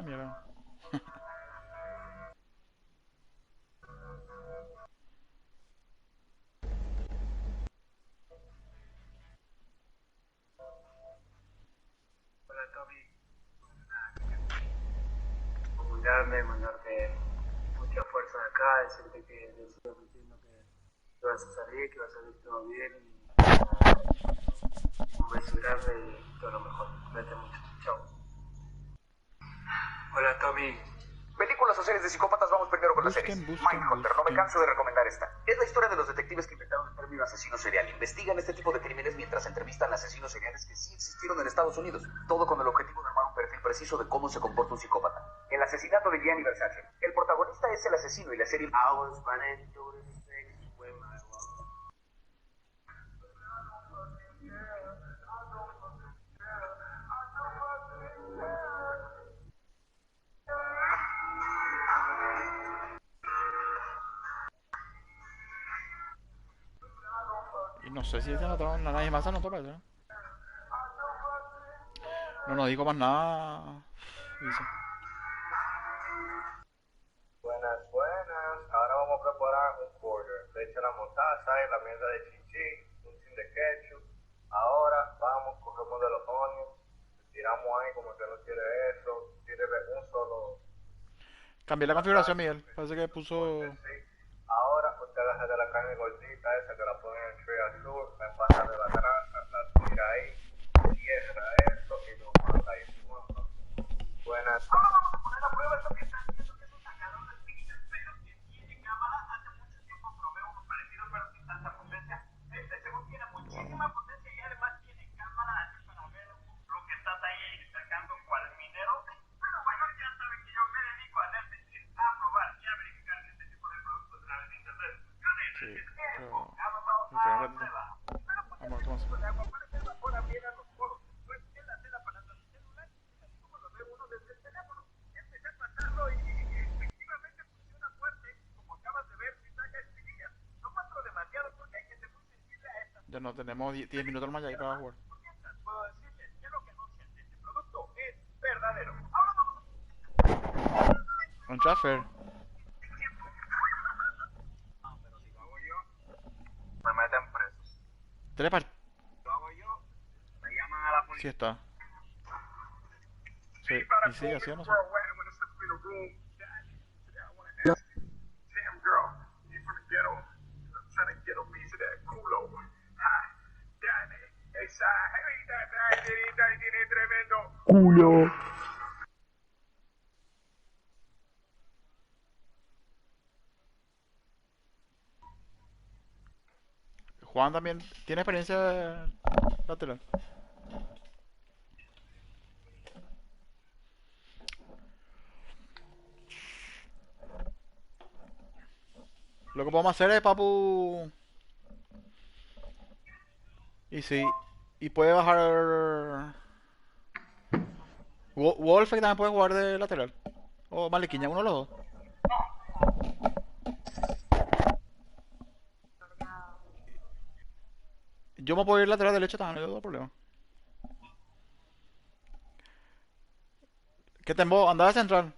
mierda. Hola Tommy, comunicarme, mandarte mucha fuerza de acá, decirte que le sigo diciendo que vas a salir, que va a salir todo bien. Un beso grande y todo lo mejor. Cuídate mucho. Chao. Hola Tommy. Películas o series de psicópatas, vamos primero con las series. Busquen. Mindhunter, no me canso de recomendar esta. Es la historia de los detectives que inventaron el término asesino serial. Investigan este tipo de crímenes mientras entrevistan a asesinos seriales que sí existieron en Estados Unidos. Todo con el objetivo de armar un perfil preciso de cómo se comporta un psicópata. El asesinato de Gianni Versace. El protagonista es el asesino y la serie... I was running through the streets with my wallet. Y no sé si se anotó, nadie más se anotó, parece, ¿no? No nos dijo más nada. Dice. Buenas, buenas. Ahora vamos a preparar un burger. Le echo la mostaza y la mierda de chinchín, un chin de ketchup. Ahora vamos, cogemos de los onions, tiramos ahí como que no quiere eso, tírele un solo. Cambié la configuración, Miguel. Parece que puso. Sí. Ahora usted agarra de la carne gordita esa que la pone en el tray azul, la empana de la grasa, la tira ahí, cierra eso y lo manda ahí. Buenas. Ahora vamos a poner a prueba eso que están viendo que es un sacador de pizzas, pero que tiene cámara. Hace mucho tiempo probé uno parecido, pero sin tanta potencia. Este según tiene muchísima potencia y además tiene cámara así para ver lo que estás ahí sacando cual minero. Pero bueno, ya saben que yo me dedico a hacer mentir, a probar y a verificar este tipo de productos a través de internet. Yo de Sí, pero. vamos Me pegó un a ratito. prueba. Pero pues Vamos a ver cómo un hace. poco de agua para que evapora bien a los poros. Pues él hace el aparato del celular, así como lo ve uno desde el teléfono. Empecé a pasarlo y efectivamente funciona fuerte. Como acabas de ver, si saca espinillas. No muestro demasiado porque hay gente muy sensible a estas Ya no tenemos 10 minutos más ya ahí para jugar. por mientras puedo decirles que lo que anuncian de este producto es verdadero. Ahora vamos Un transfer. pero si lo hago yo, me meten preso. Telepart. Si lo hago yo, me llaman a la Sí policía. está. Sí, y sí, así o no sé. Damn girl, you from the ghetto. I'm trying to get a piece of that culo. Ha, dale, esa, tiene tremendo Culo. Juan también tiene experiencia lateral. Lo que podemos hacer es, papu. Y sí. Y puede bajar. Wolf que también puede jugar de lateral. O Malequiña, uno de los dos. Yo me puedo ir lateral derecho también, no hay problema. ¿Qué tembo? Andaba a central.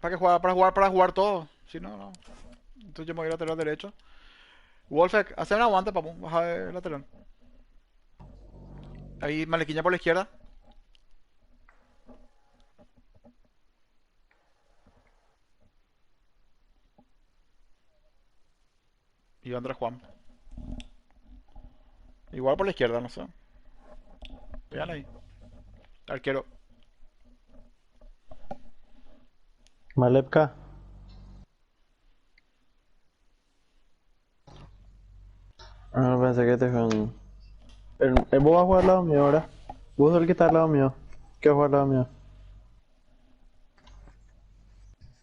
Para jugar todo. Si no, no. Entonces yo me voy a lateral derecho. Wolfek, hace un aguante, papu. Baja de lateral. Ahí Malequiña por la izquierda. Y Andrés Juan. Igual por la izquierda, no sé. Vean ahí. Arquero. Malepka. Ah, pensé que te con... Vos vas a jugar al lado mío ahora. Vos sos el que está al lado mío. ¿Qué vas a jugar al lado mío?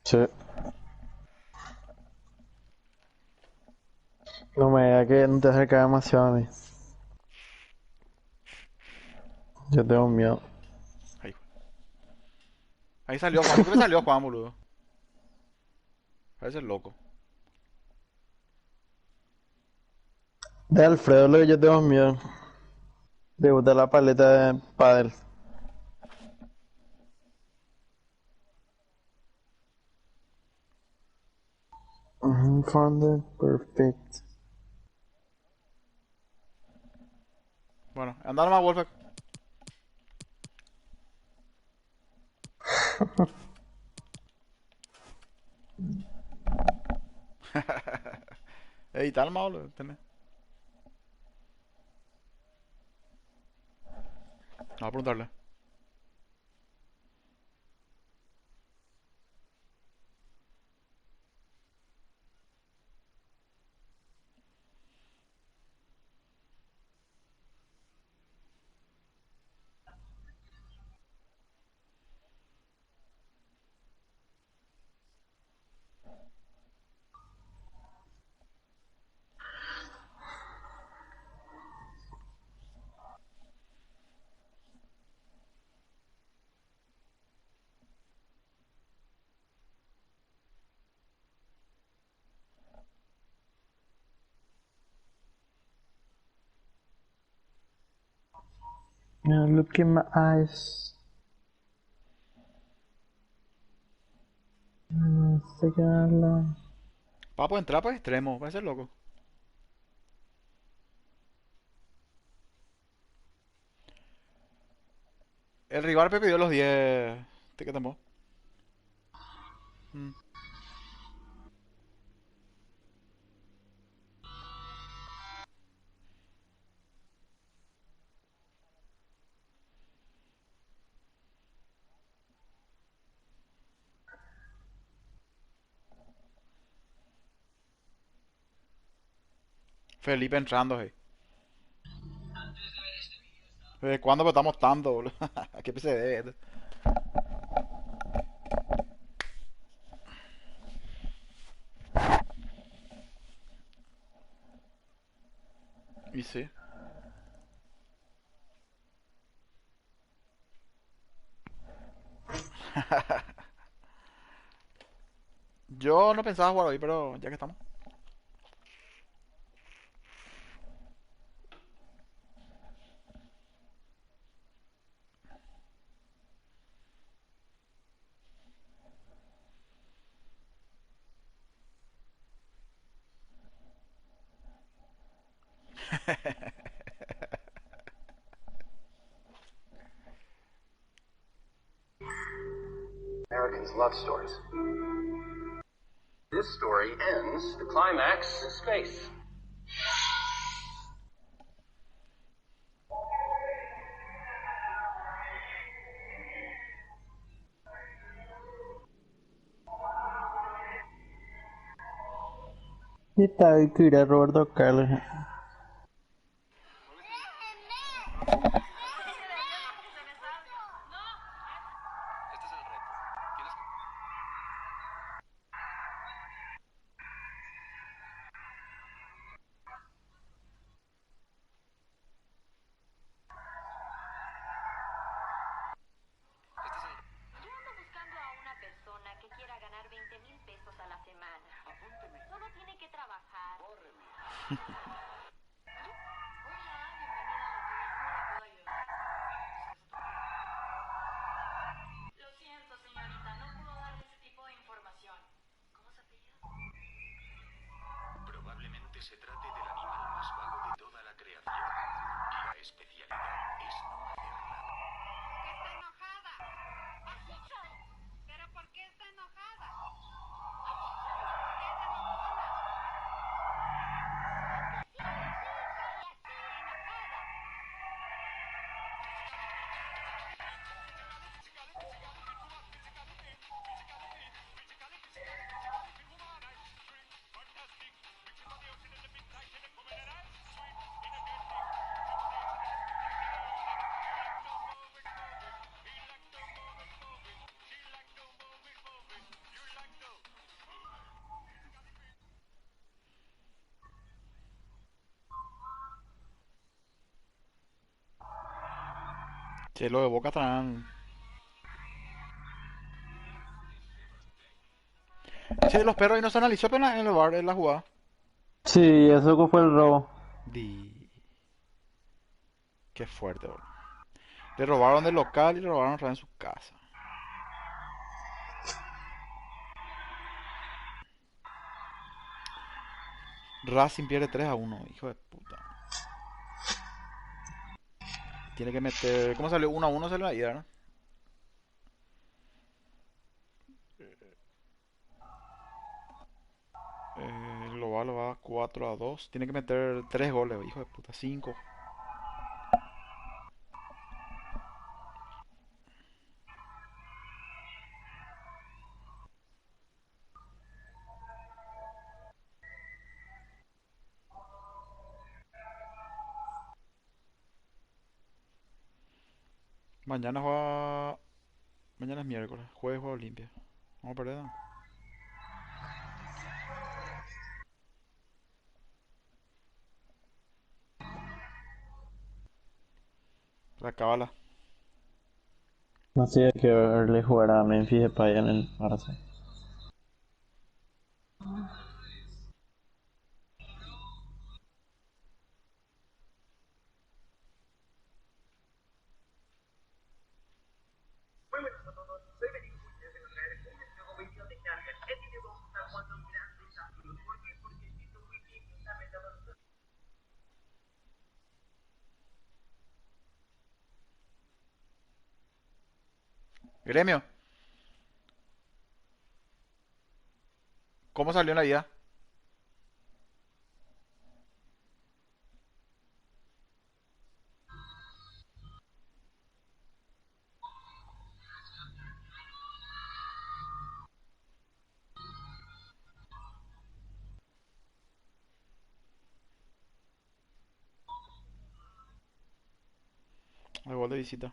Sí. No me digas que no te acercas demasiado a mí. Yo tengo miedo. Ahí. Ahí salió Juan. ¿Por qué me salió Juan, boludo? Parece loco. De Alfredo lo que yo tengo miedo. De botar la paleta de pádel. Found perfect. Bueno, anda nomás, Wolfpack. Ey, tal malo, tenés. Vamos a preguntarle. Now look in my eyes. Sacarla. Papo, entrar para extremo, va a ser loco. El rival me pidió los 10 tickets de mo. Mm. Felipe entrando, hey. ¿Desde cuándo estamos tanto, boludo? ¿Qué PCD? Y sí. Yo no pensaba jugar hoy, pero ya que estamos. Americans love stories. This story ends, the climax is space. Y está ahí que irá Roberto Carlos. Yo ando buscando a una persona que quiera ganar 20,000 pesos a la semana. Apúnteme. Solo tiene que trabajar. Córreme. Hola, bienvenida a la tienda. ¿Cómo le puedo ayudar? Lo siento, señorita, no puedo darle ese tipo de información. ¿Cómo se apellida? Probablemente se trate del animal más vago de toda la creación. Y la especialidad es no hacer nada. Que está enojada. ¿Pero por qué está enojada? ¿Qué es enojona? Sí, soy así, enojada. Che, lo de Boca estarán. Che, los perros y no se analizó apenas en el bar, en la jugada. Sí, eso fue el robo. Di. Qué fuerte, boludo. Le robaron del local y le robaron otra vez en su casa. Racing pierde 3-1, hijo de puta. Tiene que meter. ¿Cómo salió? 1-1 salió la ida, ¿no? El global va 4-2. Tiene que meter 3 goles, hijo de puta. 5. Mañana juega. Mañana es miércoles. Jueves juega Olimpia. Vamos a perder, ¿no? La cábala. No sé, hay que verle jugar a Memphis Depay en el Barça. Gremio. ¿Cómo salió en la ida? El gol de visita.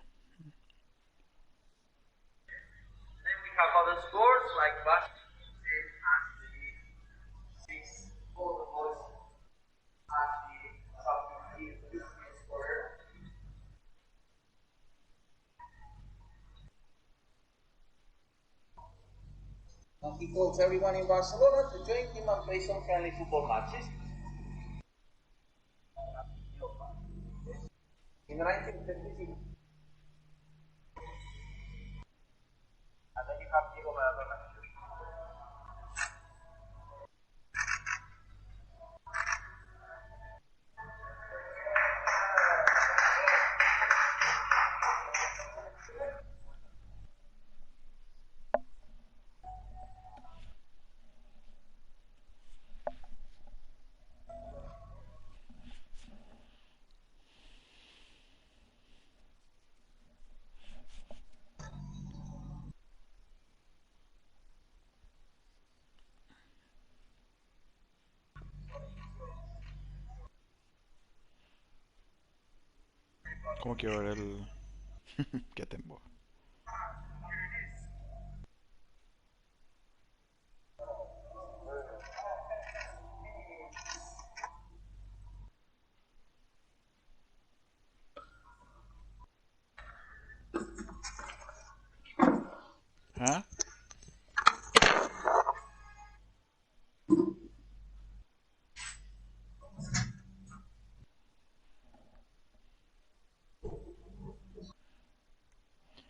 Then we have other scores like Washington and the 6 Golden Boys and the South East scorer. He calls everyone in Barcelona to join him and play some friendly football matches. In 1956, and then you have Diego Maradona. ¿Cómo quiero ver el. Qué tembo. ¿Ah?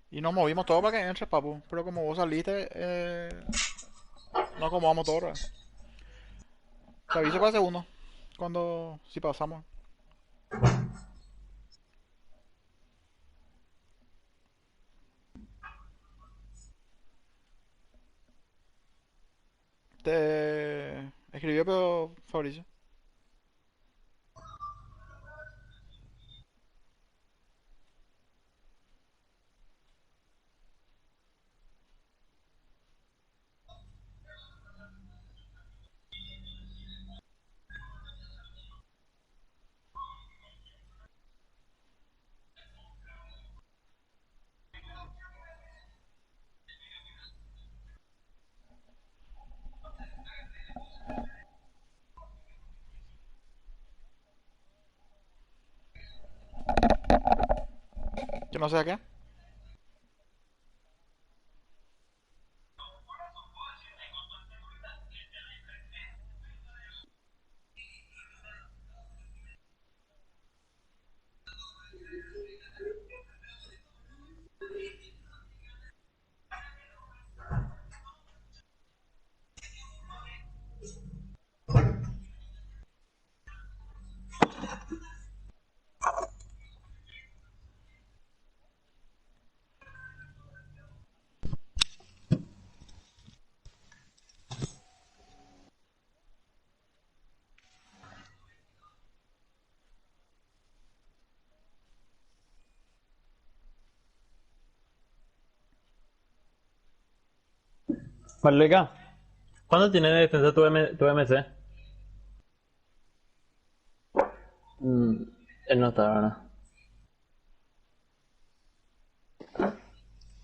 Y nos movimos todo para que entre, papu. Pero como vos saliste, no acomodamos todo, ¿verdad? Te aviso para el segundo. Cuando. Si pasamos. Te escribió, pero Fabricio. Que no sé a qué. Marleca, ¿cuándo tiene de defensa tu MC? Mm, él no está, ¿verdad?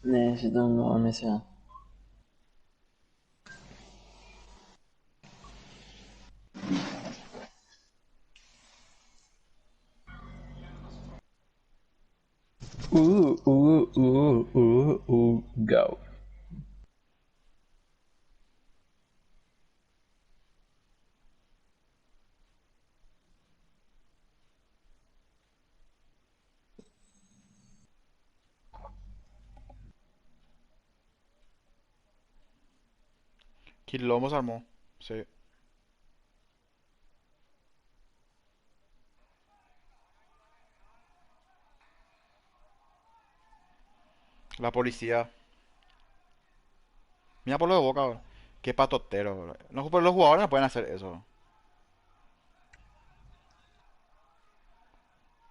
Necesito un nuevo MCA. Go. Quilombo se armó. Sí. La policía. Mira por lo de Boca, bro. Qué patotero, bro. No, pero los jugadores no pueden hacer eso.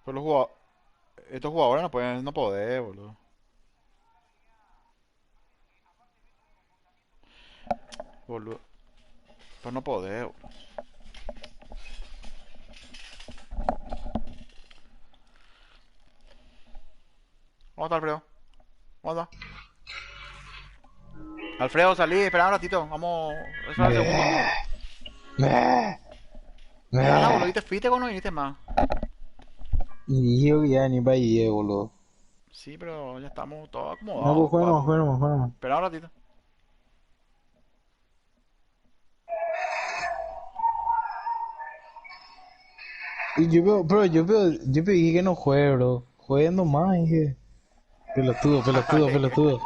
Pero los jugadores... Estos jugadores no pueden... No poder, boludo. Boludo. Pues no poder, boludo. ¿Cómo está Alfredo? ¿Cómo está? Alfredo, salí, espera un ratito. Vamos. Eso es el segundo. Ya, boludo, y te fuiste cuando viniste más. Y dije que ya ni para allí, boludo. Sí, pero ya estamos todos No, acomodados, pues bueno, papu. bueno, bueno. Espera un ratito. Y yo dije que no juegue, bro. Juegue nomás, dije. Pelotudo, pelotudo, pelotudo.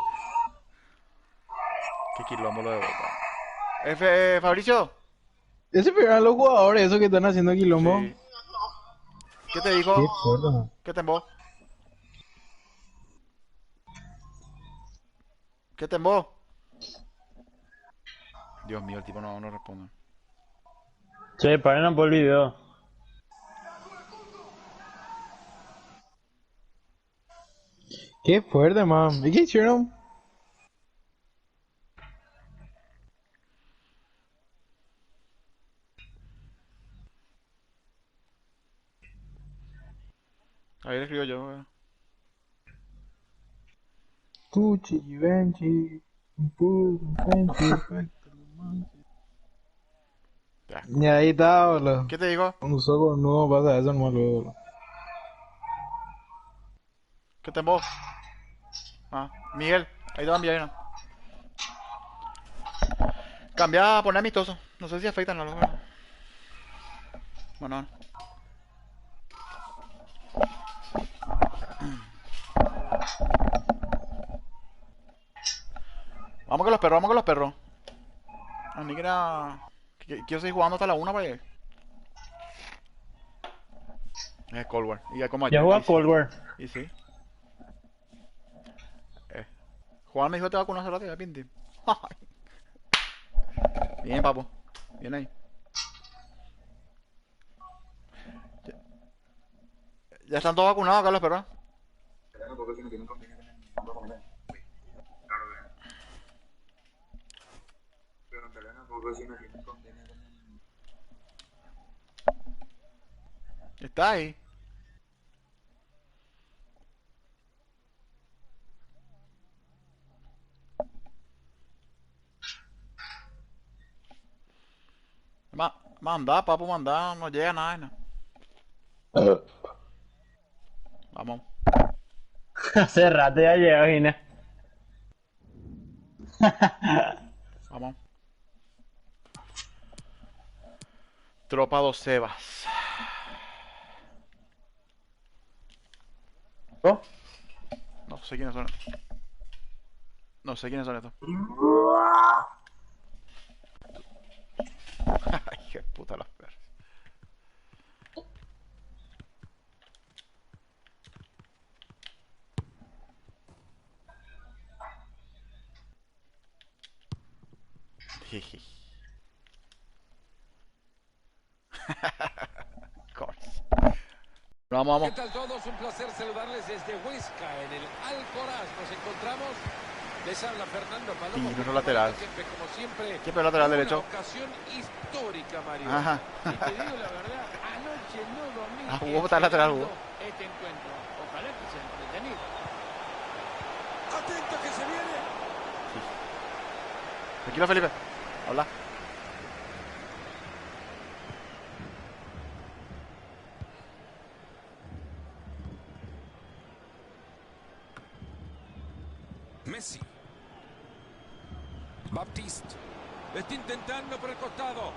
Qué quilombo lo de Boca. Fabricio. Ese eran los jugadores, esos que están haciendo quilombo. Sí. ¿Qué te Qué dijo? fuerte, man. ¿Qué te embó? ¿Qué te embó? Dios mío, el tipo no responde. Che, paren por el video. Qué fuerte, man. ¿Y qué hicieron? Ahí le escribo yo, Tucci, Givenchy, Benchi, Ya. y ahí está, boludo. ¿Qué te digo? Cuando uso con nuevo pasa eso nomás luego, boludo. ¿Qué te embó? Ah, Miguel. Ahí te va a enviar una. Cambia a poner amistoso. No sé si afectan o no. Bueno, no. Vamos con los perros, vamos con los perros. A mí que era... Quiero seguir jugando hasta la 1 para que... Es Cold War. Y ya como Ya ayer. juega Y sí. Cold War. Y sí. Juan me dijo que te vacunas hace rato, ya pinti. Bien, papu. Bien ahí. Ya están todos vacunados acá los perros. Está ahí. Manda, papu, manda. No llega nada. No. Vamos. Hace rato ya llegó, Gina. Vamos. Tropa dos Sebas. ¿Oh? No sé quiénes son estos. No sé quiénes son estos. Ay, qué puta las perras. Jiji. Course. Vamos, ¿Qué vamos. tal todos? Un placer saludarles desde Huesca, en el Alcoraz. Nos encontramos Les habla Fernando Palomo. Tiro lateral. Como siempre, Siempre lateral derecho. una ocasión histórica, Mario. Ajá. Y te digo la verdad, anoche no dormí Ah, jugó para lateral, jugó. este encuentro. Ojalá que sea entretenido. Atento que se viene. Tranquilo, Felipe. Habla. Messi. Baptiste. Está intentando por el costado.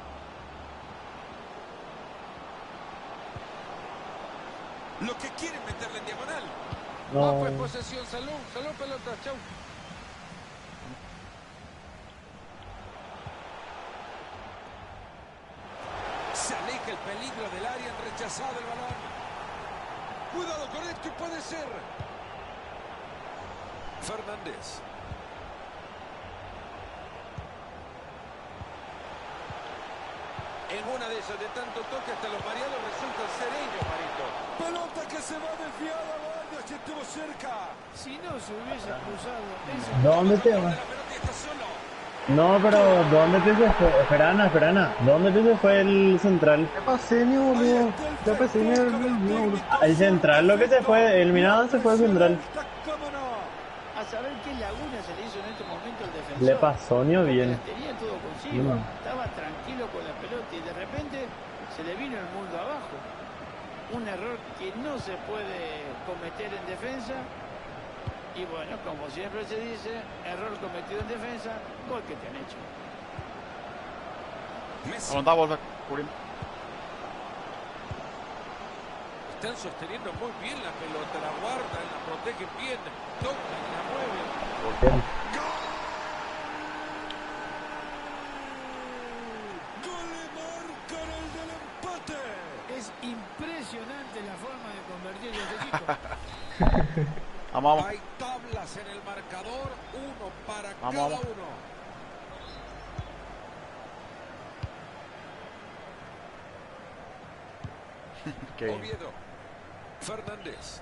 Lo que quieren meterle en diagonal. No. Fue posesión, salón pelota, chau. Se aleja el peligro del área, han rechazado el balón. Cuidado con esto y puede ser. Fernández. En una de esas, de tanto toque, hasta los mareados resultan ser ellos, Marito. Pelota que se va desviada, Vargas, que estuvo cerca. Si no se hubiese cruzado ese... ¿Dónde te va? La pelota y está solo. No, pero ¿dónde te se fue? Esperana. ¿Dónde te se fue el central? ¿Qué pasé, mi boludo? ¿Qué pasé, mi boludo? El central, lo que se fue, el Minado se fue el central. ¿Cómo no? A saber qué laguna se le hizo en este momento el defensor. Le pasó ni Porque bien. la tenía todo consigo. No. Estaba tranquilo con la pelota y de repente se le vino el mundo abajo. Un error que no se puede cometer en defensa. Y bueno, como siempre se dice, error cometido en defensa, gol que te han hecho. Messi. Aguanta, Wolf. Cubrimos. Están sosteniendo muy bien la pelota, la guardan, la protegen bien, tocan, la mueven. ¡Gol! ¡Le marcan el del empate! Es impresionante la forma de convertir ese equipo. Vamos. Hay tablas en el marcador, uno para Vamos, cada vamos. uno. Qué bien. Oviedo. Fernández.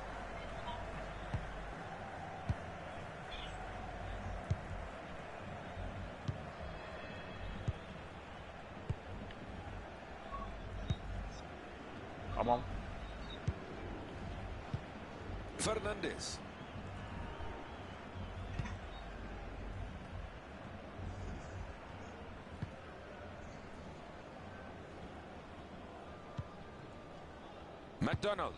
Vamos. Fernández. McDonald.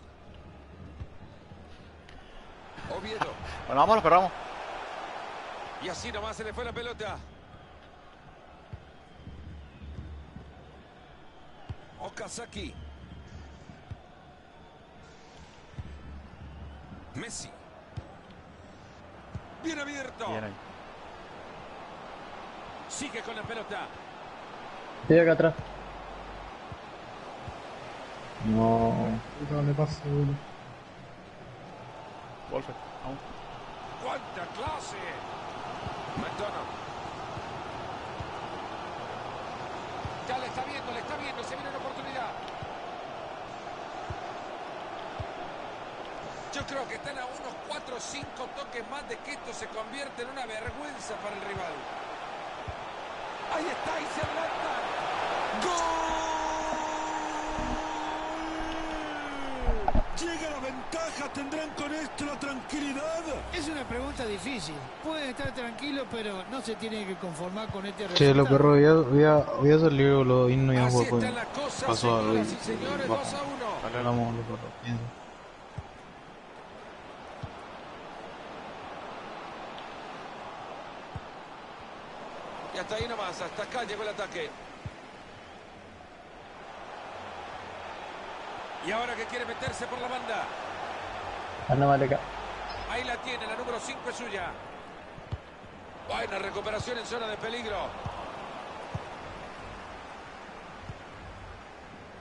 Oviedo. Bueno, vamos, lo esperamos. Y así nomás se le fue la pelota. Okazaki. Messi. Bien abierto. Bien ahí. Sigue con la pelota. Estoy acá atrás. No. ¿Dónde pasó, boludo? Wolf. Vamos. ¡Cuánta clase! McDonald. Ya le está viendo, se viene la oportunidad. Yo creo que están a unos 4 o 5 toques más de que esto se convierta en una vergüenza para el rival. Ahí está y se adelantan. ¡Gol! Llega la ventaja, ¿tendrán con esto la tranquilidad? Es una pregunta difícil. Pueden estar tranquilos, pero no se tienen que conformar con este resultado. Che, lo perro, voy a salir, boludo, y no iba a Así jugar con están las cosas, pasó algo y señoras y señores, 2-1. hablamos, lo perro, pienso. Y hasta ahí nomás, hasta acá llegó el ataque. Y ahora que quiere meterse por la banda. Anda mal acá. Ahí la tiene, la número 5 es suya. Buena recuperación en zona de peligro.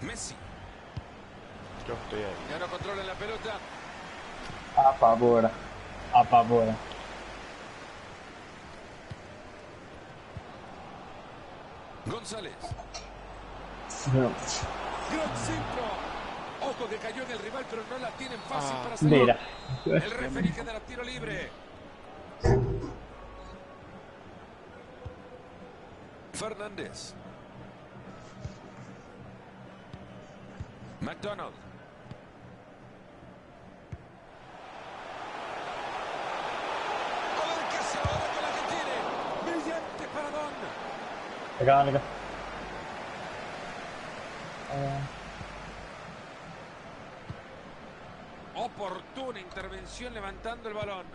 Messi. Yo estoy ahí. Ya no controla la pelota. Apavora. González. No. Gran centro. Ojo que cayó en el rival, pero no la tienen fácil para salir. Mira. El referee que da la tiro libre. Fernández. McDonald. A ver qué hace ahora con la que tiene. Brillante paradón. Acá. Oportuna intervención levantando el balón.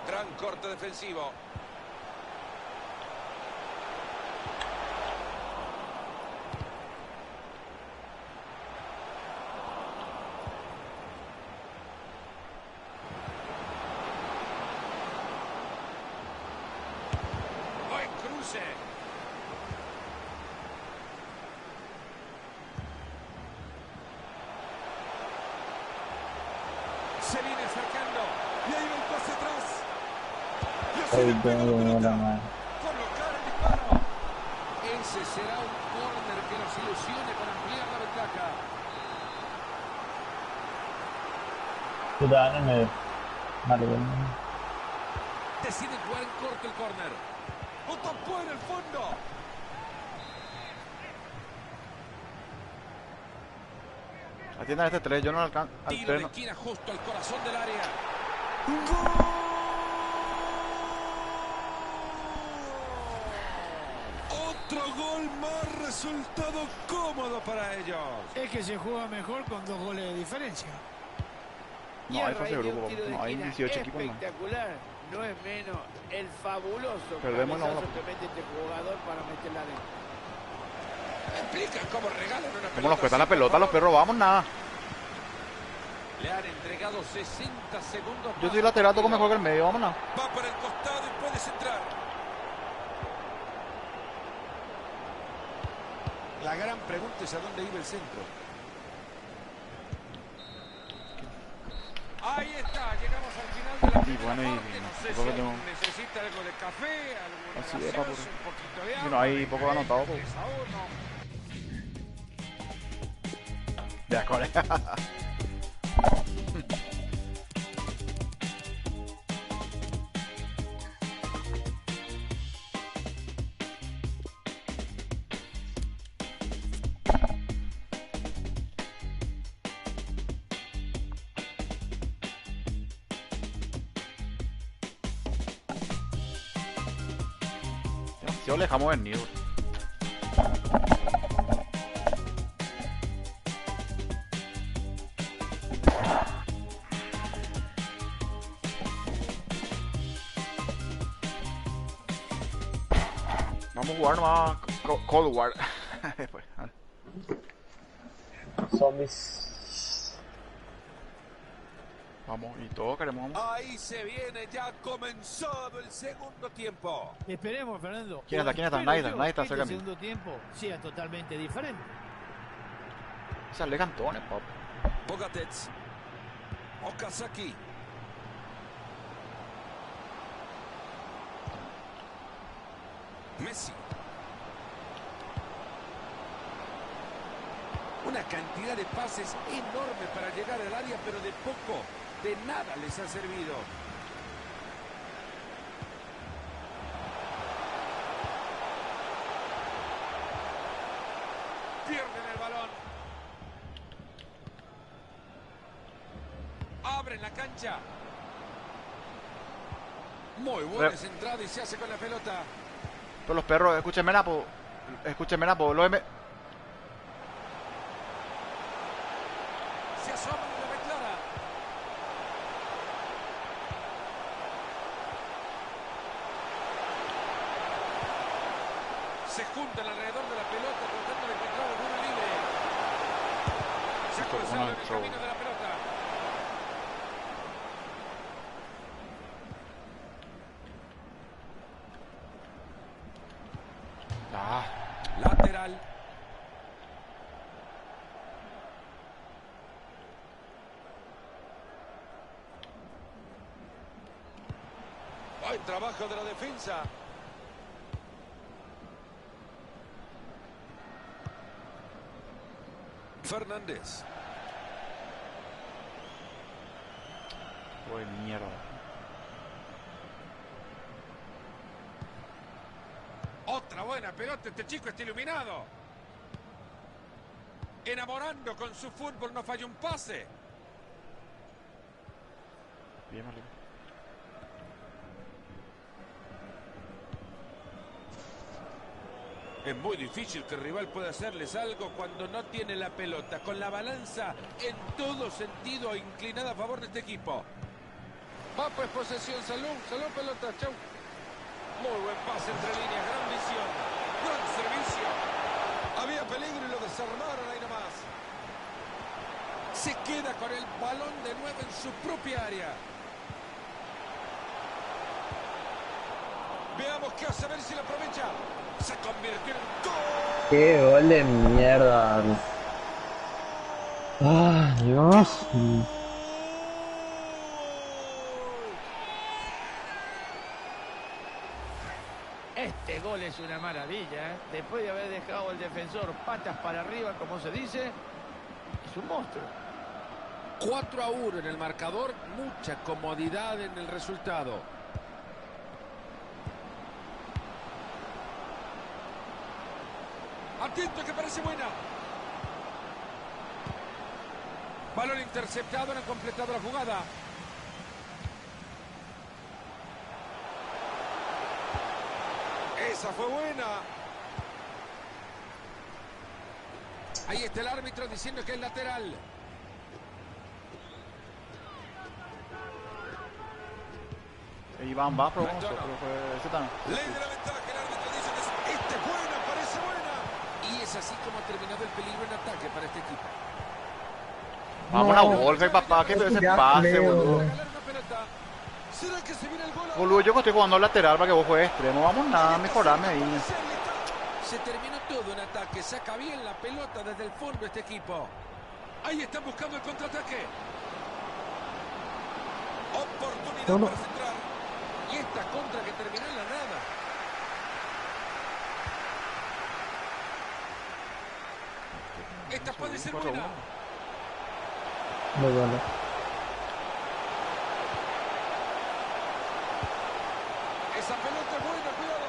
Gran corte defensivo. Buen cruce. Se viene acercando. Y ahí va el pase atrás. Y así le pega la pelota. Colocar el disparo. Ese será un córner que nos ilusione para ampliar la ventaja. Cuidado en el medio. Vale, bueno. Decide jugar en corto el córner. ¡O tapó en el fondo! Atiendan este 3, yo no alcanzo. Al Tiro 3 de no. esquina justo al corazón del área. Otro gol más, resultado cómodo para ellos. Es que se juega mejor con 2 goles de diferencia. No, Y a hay fase de raíz de grupo, un tiro de no, hay esquina 18 equipos más. espectacular, no es menos el fabuloso Perdemos la cabezazo bola. que mete este jugador para meterla adentro. Explican cómo regalan una pelota. ¿Cómo nos cuesta la así, por pelota? Los favor. perros vamos nada. Le han entregado 60 segundos. Yo más soy de lateral, toco partido. mejor que el medio, vamos nada. Va para el costado y puede centrar. La gran pregunta es a dónde iba el centro. Ahí está, llegamos al final de la primera bueno, y parte. No sé tampoco si tengo- necesita algo de café, alguna Así es, gaseosa, papu. un poquito de Si agua. no hay poco anotado, pues. 3-1. De acuerdo. Yo le dejamos venir. Vamos a jugar nomás Cold War. Después. Zombies. Vamos, y todos queremos. Vamos. Ahí se viene, ya ha comenzado el segundo tiempo. Esperemos, Fernando. ¿Quién está? ¿Quién está? Espero Nadie está, yo nadie está que cerca este de mí. segundo tiempo sea totalmente diferente. Se alejan tones, papi. Bogatets. Okazaki. Messi. Una cantidad de pases enorme para llegar al área, pero de poco, de nada les ha servido. Pierden el balón. Abren la cancha. Muy buena centrada y se hace con la pelota. Pero los perros, escúchenme, Napo. Escúchenme, Napo. Los M. Se asoma y la declara. Se juntan alrededor de la pelota tratando de encontrar alguna libre. Se ha cruzado en el camino de la pelota. Ah, Lateral. Buen trabajo de la defensa. Fernández. güey, mierda. Otra una buena pelota, este chico está iluminado. Enamorando con su fútbol, no falla un pase. Bien, Marlene. Es muy difícil que el rival pueda hacerles algo cuando no tiene la pelota, con la balanza en todo sentido inclinada a favor de este equipo. Va pues posesión, salud pelota, chau. Muy buen pase entre líneas, gran visión, gran servicio. Había peligro y lo desarmaron ahí nomás. Se queda con el balón de nuevo en su propia área. Veamos qué hace, a ver si lo aprovecha. Se convirtió en gol. Qué gol de mierda. Ah, Dios. Este gol es una maravilla, ¿eh? Después de haber dejado el defensor patas para arriba, como se dice, es un monstruo. 4-1 en el marcador, mucha comodidad en el resultado. Atento que parece buena. Balón interceptado, no han completado la jugada. Esa fue buena. Ahí está el árbitro diciendo que es lateral. Iván va, pero vamos, pero fue ese también. Ley de la ventaja, el árbitro dice que esta es buena, parece buena. Y es así como ha terminado el peligro en ataque para este equipo. Vamos a Wolfe, papá, que ese pase, boludo. ¿Será que se viene el gol? Boludo, yo que estoy jugando lateral para que vos juegues extremo. Vamos nada, mejorarme ahí. Se terminó todo en ataque, saca bien la pelota desde el fondo este equipo. Ahí están buscando el contraataque. Oportunidad para centrar. Y esta contra que terminó en la nada. Esta puede ser buena. Muy bueno. Esa pelota es buena, cuidado.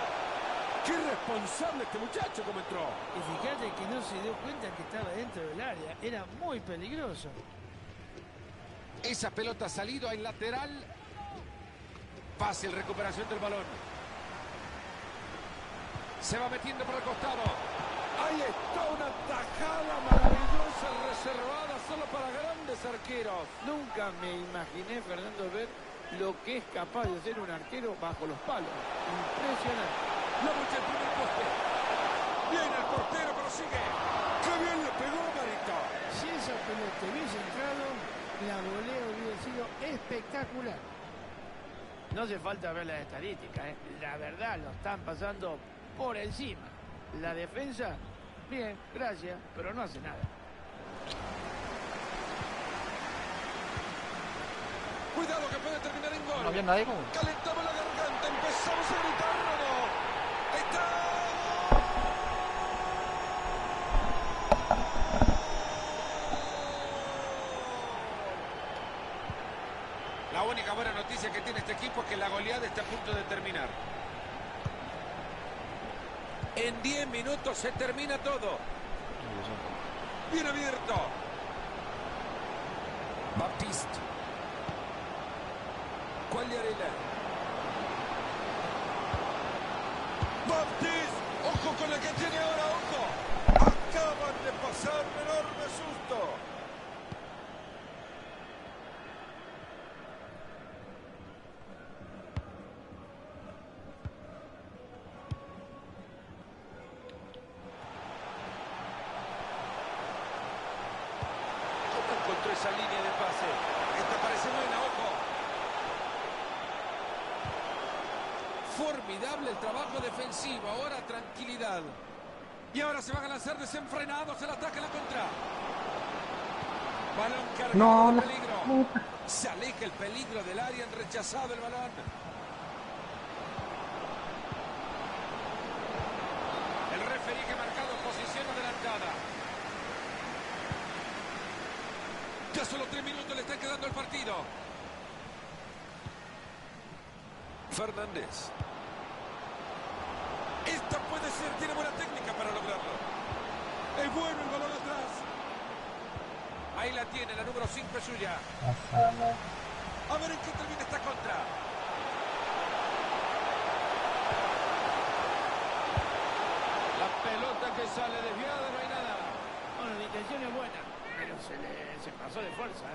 Qué responsable este muchacho como entró. Y fíjate que no se dio cuenta que estaba dentro del área. Era muy peligroso. Esa pelota ha salido al lateral. Fácil recuperación del balón. Se va metiendo por el costado. Ahí está una tajada maravillosa, reservada solo para grandes arqueros. Nunca me imaginé, Fernando, ver lo que es capaz de hacer un arquero bajo los palos. Impresionante. La lucha el primer poste. Viene el portero, pero sigue. ¡Qué bien le pegó, Marito! Si esa pelota hubiese entrado, la volea hubiera sido espectacular. No hace falta ver las estadísticas, ¿eh? La verdad, lo están pasando por encima. La defensa, bien, gracias, pero no hace nada. Cuidado que puede terminar en gol. No había nadie como. Calentamos la garganta, empezamos a gritar, ¿no? ¡Ahí está! La única buena noticia que tiene este equipo es que la goleada está a punto de terminar. En 10 minutos se termina todo. Bien abierto. Baptiste. Quagliarella. Baptiste. Ojo con la que tiene ahora, ojo. Acaban de pasar un enorme susto. Encontró esa línea de pase. Esta parece buena, ojo. Formidable el trabajo defensivo. Ahora tranquilidad. Y ahora se van a lanzar desenfrenados el ataque en la contra. Balón cargado de peligro. Se aleja el peligro del área, han rechazado el balón. El referee que ha marcado posición adelantada. Ya solo 3 minutos le están quedando el partido. Fernández. Esta puede ser, tiene buena técnica para lograrlo. Es bueno el balón atrás. Ahí la tiene, la número 5 es suya. A ver en qué termina esta contra. La pelota que sale desviada, no hay nada. Bueno, la intención es buena, pero se pasó de fuerza,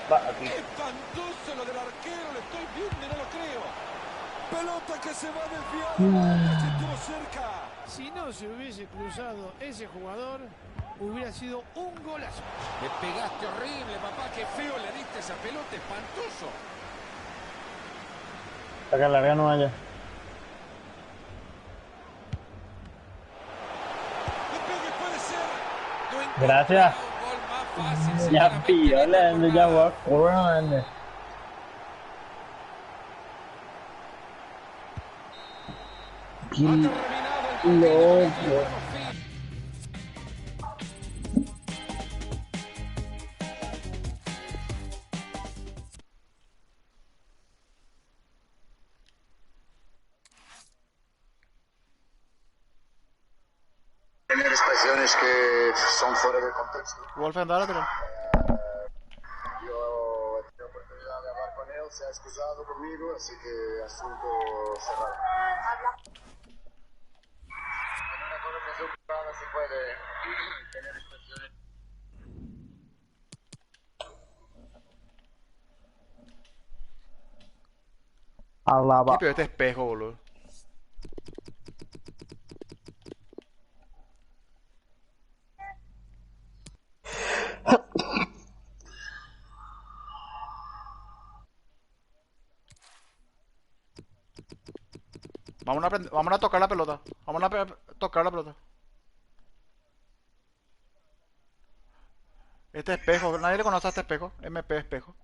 Espantoso lo del arquero, lo estoy viendo y no lo creo. Pelota que se va desviada, se estuvo cerca. Si no se hubiese cruzado ese jugador, hubiera sido un golazo. Le pegaste horrible, papá, qué feo le diste esa pelota, espantoso. Saca larga no vaya. Le pegue, puede ser. No Gracias. un gol más fácil. Ya pilló la ende, ya voy a correr ende. Qué loco. Tener expresiones que son fuera de contexto. Wolf anda lateral. Yo he tenido oportunidad de hablar con él, se ha excusado conmigo, así que asunto cerrado. En una conversación privada se puede tener expresiones. ¿Qué pedo este espejo, boludo? Vamos a tocar la pelota. Vamos a tocar la pelota. Este espejo, nadie le conoce a este espejo. MP espejo.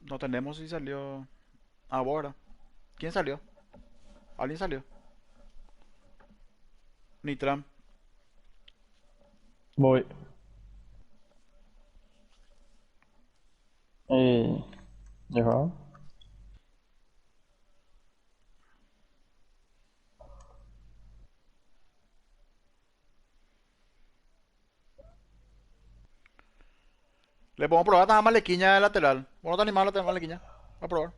No tenemos si salió ahora. ¿Quién salió? ¿Alguien salió? Nitram. Voy. ¿Dejó? Le podemos probar nada más Malequiña de lateral. ¿Vos no te animás a lateral Malequiña? A probar.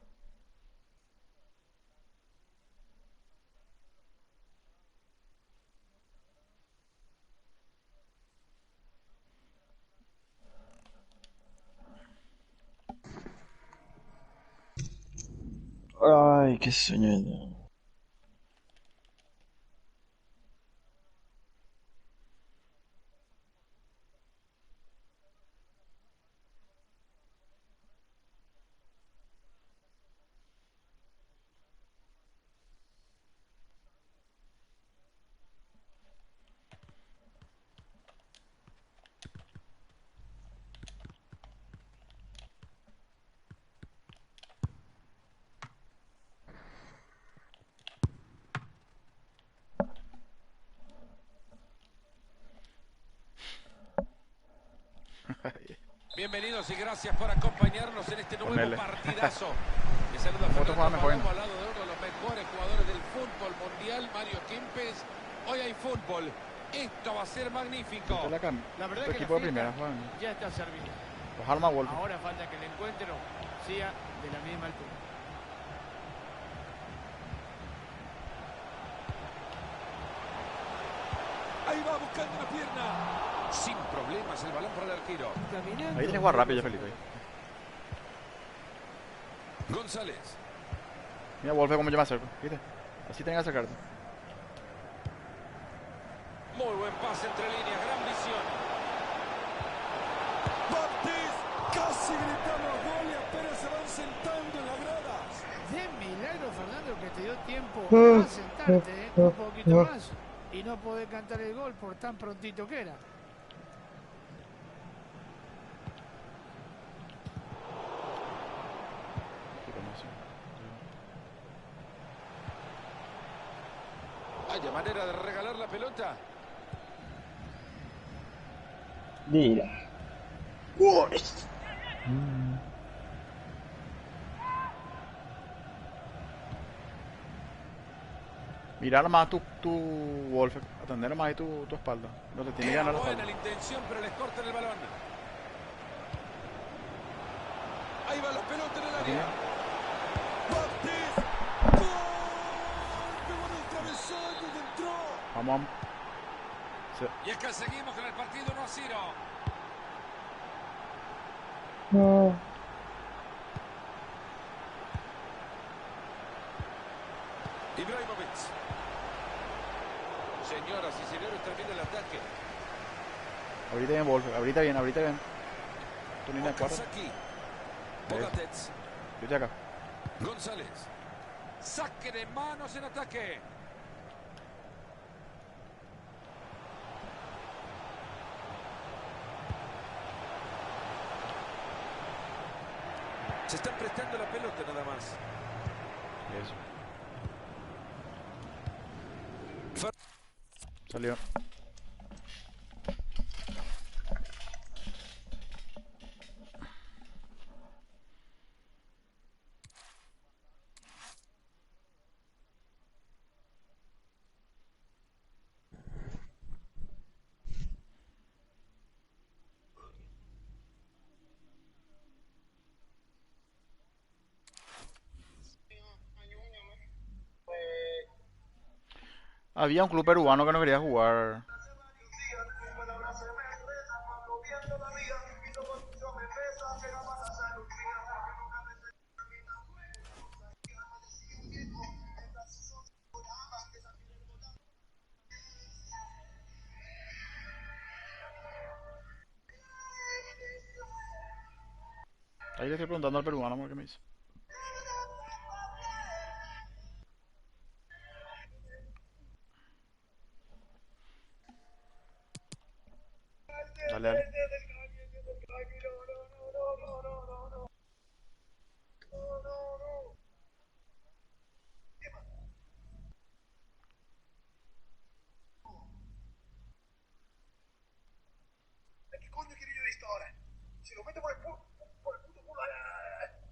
Ay, qué sueño. Bienvenidos y gracias por acompañarnos en este nuevo Ponele. partidazo. Les saluda Otro juega Fernando mejor. Palomo al lado de uno de los mejores jugadores del fútbol mundial, Mario Kempes. Hoy hay fútbol. Esto va a ser magnífico. Este La verdad tu que equipo la de primera, fiesta Juan. ya está servida. Los arma Wolf. Ahora falta que el encuentro sea de la misma altura. Ahí va buscando una pierna. Sin problemas el balón para el arquero. Caminando. Ahí tenés que jugar rápido ya, Felipe. González. Mira, Wolfe, como yo me acerco. ¿Viste? Así tenés que acercarte. Muy buen pase entre líneas, gran visión. Baptist, casi gritamos gol y apenas se van sentando en las gradas. De milagro, Fernando, que te dio tiempo a sentarte un poquito más y no poder cantar el gol por tan prontito que era. ¿Hay manera de regalar la pelota? Mira. Mirar más tu Wolf, atender más ahí tu espalda. No te tiene que ganar la Buena espalda. la intención, pero les cortan el balón. Ahí va la pelota en el área. Baptist. ¡Gol! ¡Pegó en el travesaño y entró! Vamos. Y es que seguimos con el partido 1-0. Ibrahimovic. Señoras y señores, termina el ataque. Ahorita bien, Wolf. Ahorita bien, ahorita bien. Tu línea de cuarto. Okazaki. Bogatets. Yo estoy acá. González. Saque de manos en ataque. Se están prestando la pelota nada más. Eso. Salió. Había un club peruano que no quería jugar. Ahí le estoy preguntando al peruano qué me dice. Dale, dale. ¿Qué coño quiero yo de esto ahora? Si lo meto por el puto culo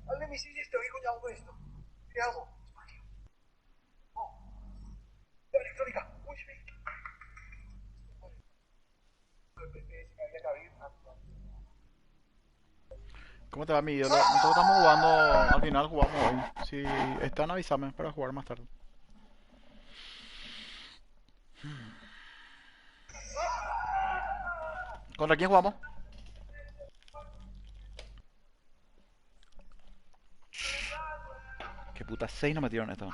al misil este, ¿qué coño hago con esto? ¿Qué hago? La electrónica. Uy, me había cabido. ¿Cómo te va, mi ídolo? Nosotros estamos jugando, al final jugamos hoy. Si están, avísame para jugar más tarde. ¿Contra quién jugamos? Qué puta 6 nos metieron esta.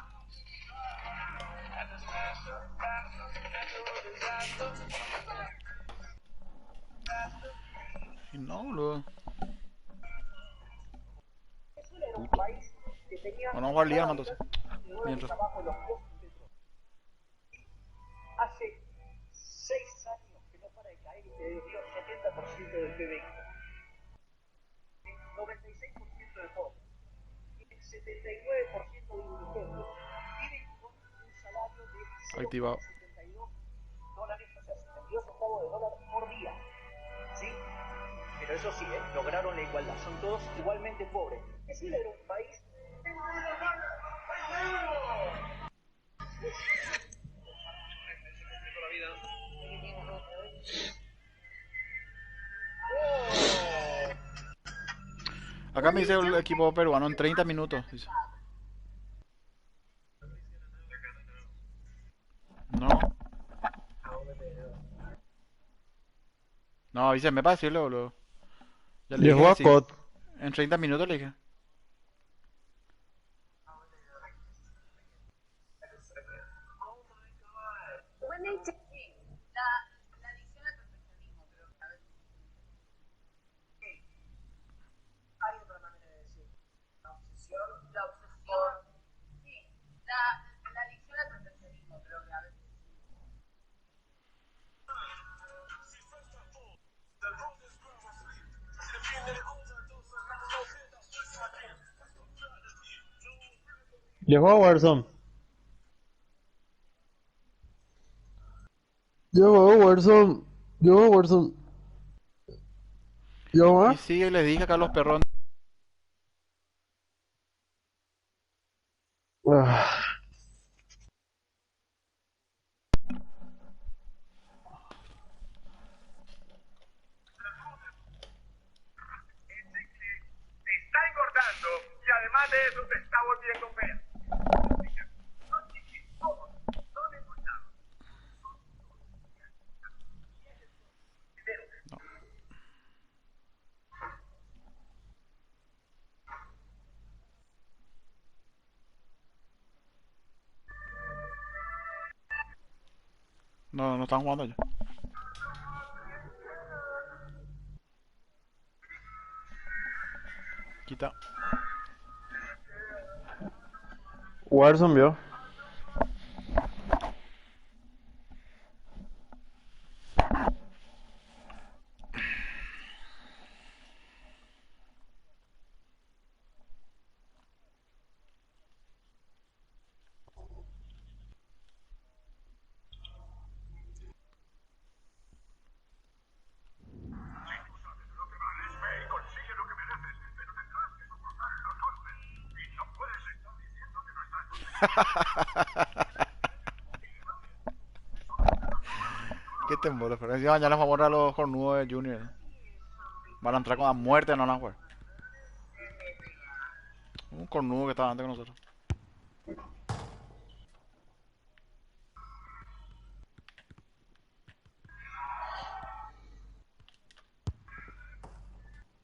Y no, boludo. Puto. Bueno, vamos a jugar Liga entonces. Mientras. Hace 6 años que no para de caer y te dio 70% del PBI. 96% de pobre. Tiene 79% de indigentes. Viven con un salario de Activado. $72, o sea, 72 centavos de dólar por día. ¿Sí? Pero eso sí, lograron la igualdad. Son todos igualmente pobres. Venezuela era un país. Acá me dice el equipo peruano en 30 minutos. Dice. No. No, avísame para decirle, boludo. Ya le dije Llegó que a sí. COD. En 30 minutos le dije. La adicción al perfeccionismo, creo que a veces. Hay otra manera de decir. La obsesión. La obsesión. Sí, la adicción al perfeccionismo, creo que a veces. Llegó a Warzone. Llegó a Warzone. Llegó a Warzone. ¿Llegó Y más? sí, les dije acá a los perros. Ah. Te está engordando y además de eso te está volviendo fea. No, no están jugando ya. Quita. Warzone vio. ¿Qué te embola? Pero encima mañana vamos a borrar a los cornudos de Junior. Van a entrar con la muerte, no van a jugar. Un cornudo que estaba antes con nosotros.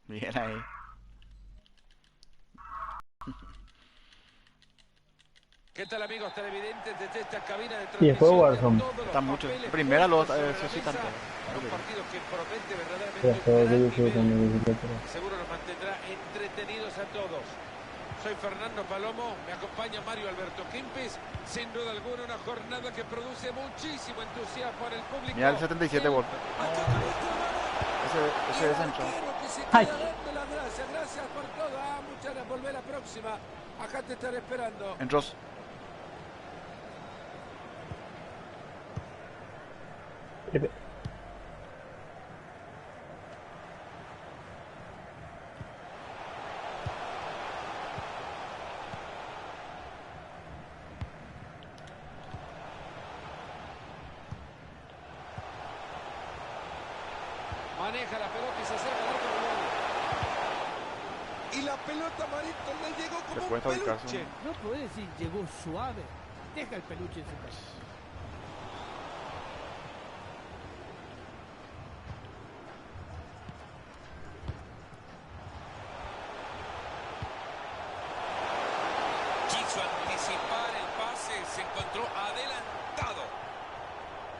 Bien ahí. ¿Qué tal, amigos televidentes desde esta cabina de Y después transmisión? Warzone. Todos los Están muchos. papeles Primera los puestos sobre la necesitan mesa. todos. Un partido que promete verdaderamente Después un de gran YouTube nivel. también visité. Seguro nos mantendrá entretenidos a todos. Soy Fernando Palomo, me acompaña Mario Alberto Kempes. Sin duda alguna una jornada que produce muchísimo entusiasmo en el público. Mira el 77 gol. Ese descentró. Ay. Gracias por todo. Muchas gracias. Volver la próxima. Acá te estaré esperando. Entró. Maneja la pelota y se acerca al arco rival. Y la pelota, Marito, le llegó Le como un cuesta ubicarse. peluche. No podés decir llegó suave. Deja el peluche en su casa. Quiso anticipar el pase, se encontró adelantado.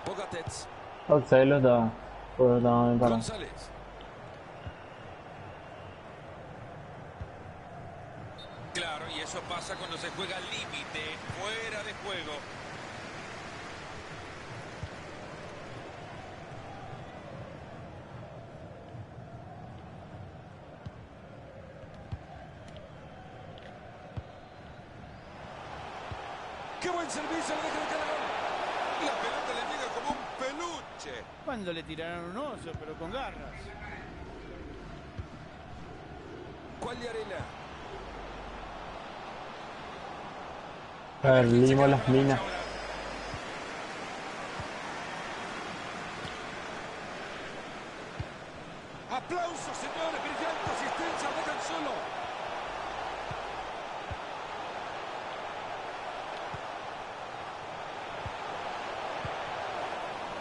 Bogatets. Offside lo estaba. Pero estaba bien parado. González. Claro, y eso pasa cuando se juega al límite, fuera de juego. ¡Qué buen servicio! Le deja de cara gol. La pelota le llega como un peluche. Cuando le tiraron un oso, pero con garras. Quagliarella. Perdimos las minas. Aplausos, señores. Brillante asistencia. Dejan solo.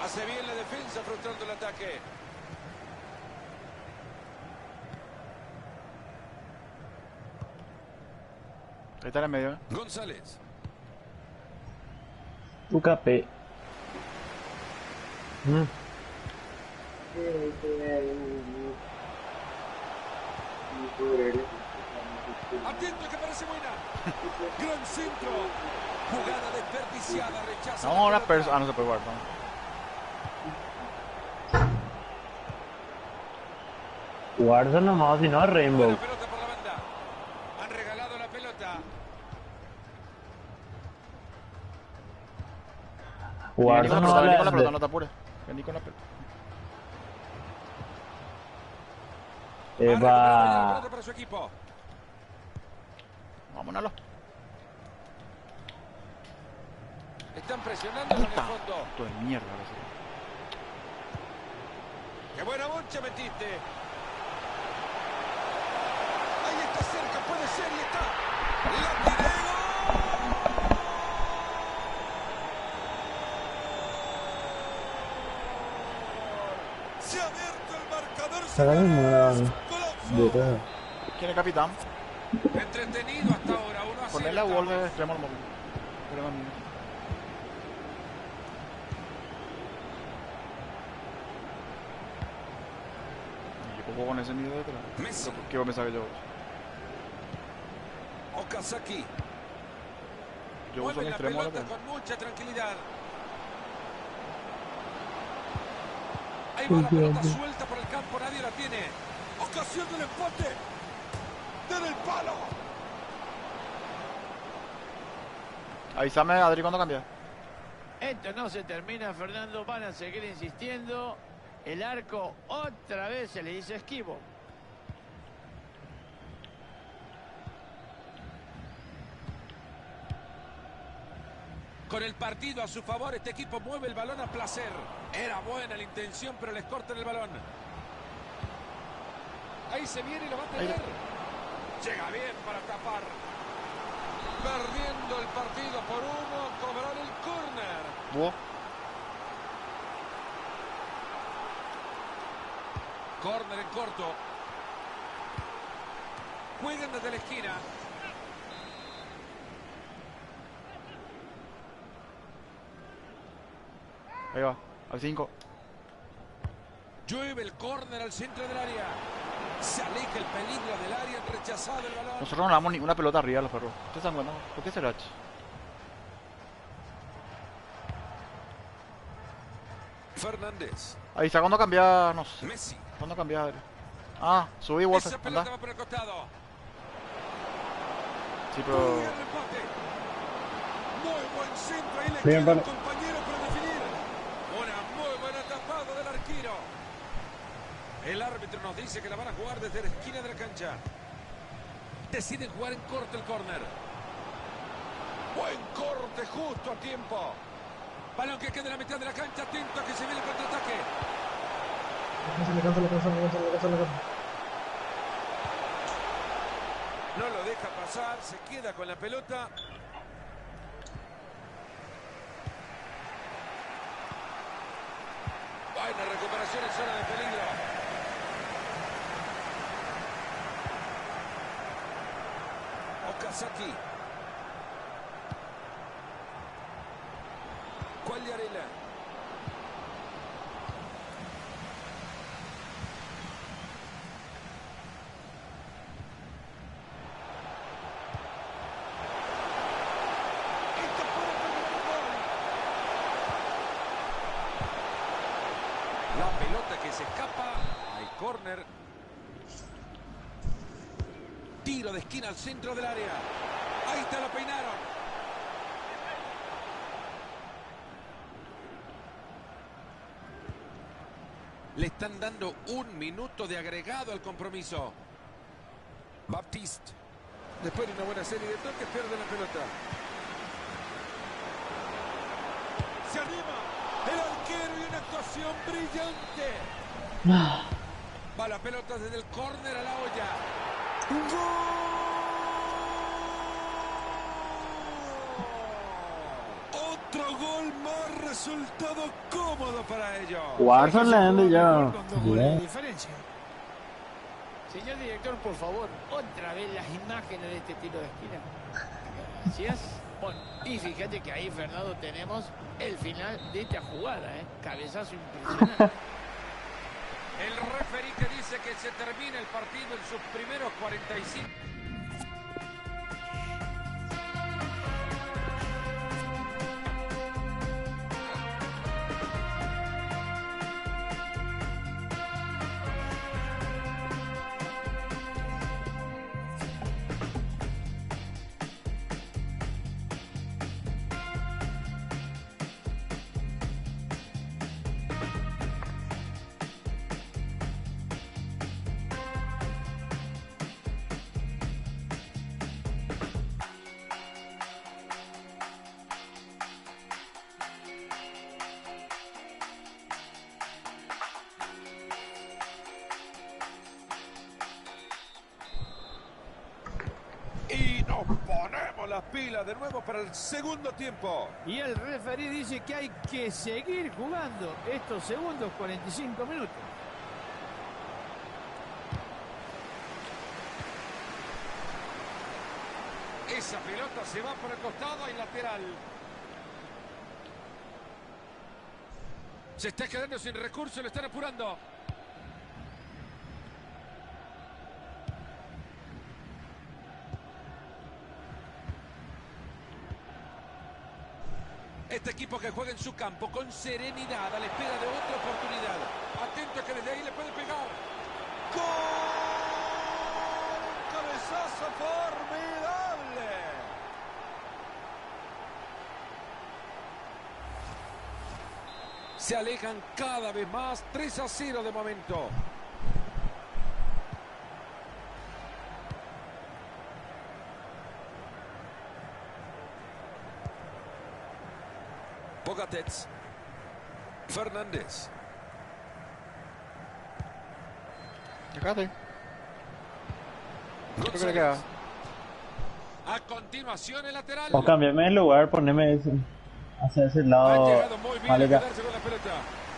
Hace bien la defensa frustrando el ataque. Ahí está en el medio, González. UKP. Atento que parece buena. Gran centro. Jugada desperdiciada. Rechaza. Vamos a una la pelota. persona. Ah, no se puede jugar, no. Jugarse nomás, si no es Rainbow. Buena pelota por la banda. Han regalado la pelota. Jugarse Vení con la nomás pelota, vení con la pelota, la... no te apures. Vení con la pelota. Ha recuperado la Eva. pelota para su equipo. Vámonos. Están presionando en el Puta. fondo. Esto de mierda. Ahora sí. ¡Qué buena boncha metiste! Ahí está cerca, puede ser y está. ¡La tiré! Se ha abierto el marcador. ¿Quién es capitán? Entretenido hasta ahora. 1 a 0. Ponerle a Wolf de extremo al móvil. Problema mío. Y yo juego con ese nivel de detrás. Messi. ¿Qué me sabe yo? Okazaki. Yo uso Mueve un la extremo a la pelota pelota. con mucha tranquilidad. Ahí va la pelota suelta por el campo, nadie la tiene. Ocasión del empate. ¡Den el palo! Avísame, Adri, cuando cambia. Esto no se termina, Fernando. Van a seguir insistiendo. El arco otra vez se le hizo esquivo. Con el partido a su favor, este equipo mueve el balón a placer. Era buena la intención, pero les cortan el balón. Ahí se viene y lo va a tener. Llega bien para tapar. Perdiendo el partido por 1, cobrar el córner. ¿Vos? Córner en corto. Juegan desde la esquina. Ahí va, al 5. Llueve el córner al centro del área. Se aleja el peligro del área, rechazado el balón. Nosotros no le damos ni una pelota arriba a los perros. Ustedes están buenos. ¿Por qué será? Fernández. Ahí está cuando cambia, no sé. Messi. ¿Cuándo cambia, Adri? Ah, subí Wolf. Esa pelota Anda. va por el costado. Sí, Muy pero... bien el remate. Muy buen centro. Ahí le Bien, queda el vale. compañero para definir. Una muy buena tapada del arquero. El árbitro nos dice que la van a jugar desde la esquina de la cancha. Deciden jugar en corto el córner. Buen corte, justo a tiempo. Balón que queda en la mitad de la cancha. Atento a que se viene el contraataque. No lo deja pasar. Se queda con la pelota. Buena recuperación en zona de peligro. Okazaki. Quagliarella. Esto puede terminar el gol. La pelota que se escapa. Hay córner. Tiro de esquina al centro del área. Ahí está, lo peinaron. Le están dando 1 minuto de agregado al compromiso. Baptiste. Después de una buena serie de toques, pierde la pelota. Se anima. El arquero y una actuación brillante. Va la pelota desde el córner a la olla. ¡Gol! Otro gol más, resultado cómodo para ellos. Warzone ya. Con 2 goles de diferencia. Señor director, por favor, otra vez las imágenes de este tiro de esquina. Gracias. Bueno, y fíjate que ahí, Fernando, tenemos el final de esta jugada, ¿eh? Cabezazo impresionante. El referí que dice que se termina el partido en sus primeros 45. Y nos ponemos las pilas de nuevo para el segundo tiempo. Y el referí dice que hay que seguir jugando estos segundos 45 minutos. Esa pelota se va por el costado y lateral. Se está quedando sin recursos, lo están apurando. Este equipo que juega en su campo con serenidad a la espera de otra oportunidad. Atento que desde ahí le puede pegar. ¡Gol! ¡Cabezazo formidable! Se alejan cada vez más. 3-0 de momento. Bogatets. Fernández. Acá estoy. ¿Qué González. crees que haga? A continuación el lateral. O cambiarme de lugar, ponerme ese, hacia ese Han lado. llegado muy bien a Maleka. quedarse con la pelota.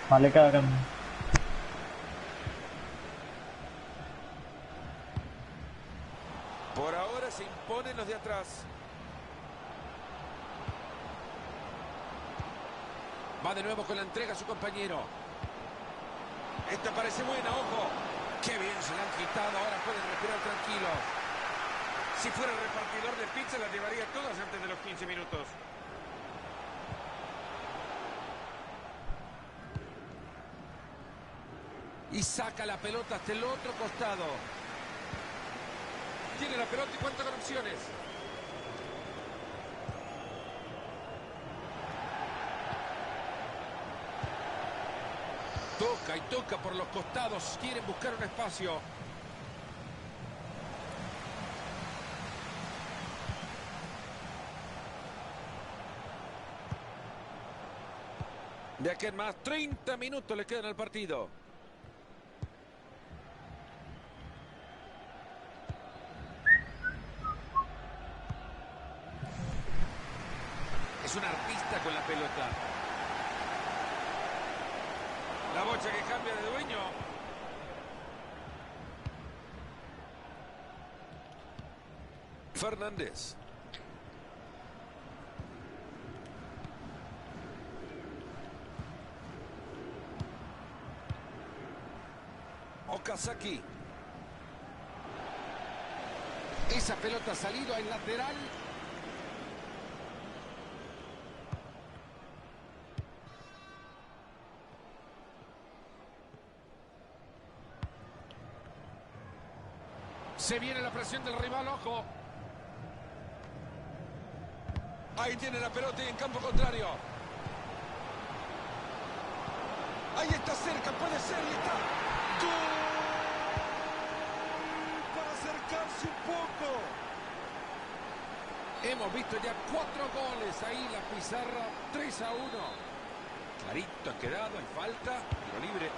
Maleka cambia. Por ahora se imponen los de atrás. Va de nuevo con la entrega a su compañero. Esta parece buena, ojo. Qué bien se la han quitado, ahora pueden respirar tranquilos. Si fuera el repartidor de pizza las llevaría todas antes de los 15 minutos. Y saca la pelota hasta el otro costado. Tiene la pelota y cuenta con opciones. Toca y toca por los costados. Quieren buscar un espacio. De aquí en más, 30 minutos le quedan al partido. Es un artista con la pelota. La bocha que cambia de dueño. Fernández. Okazaki. Esa pelota ha salido al lateral. Se viene la presión del rival, ojo. Ahí tiene la pelota y en campo contrario. Ahí está cerca, puede ser y está. ¡Gol! Para acercarse un poco. Hemos visto ya 4 goles ahí, la pizarra 3-1. Clarito ha quedado, hay falta, tiro libre.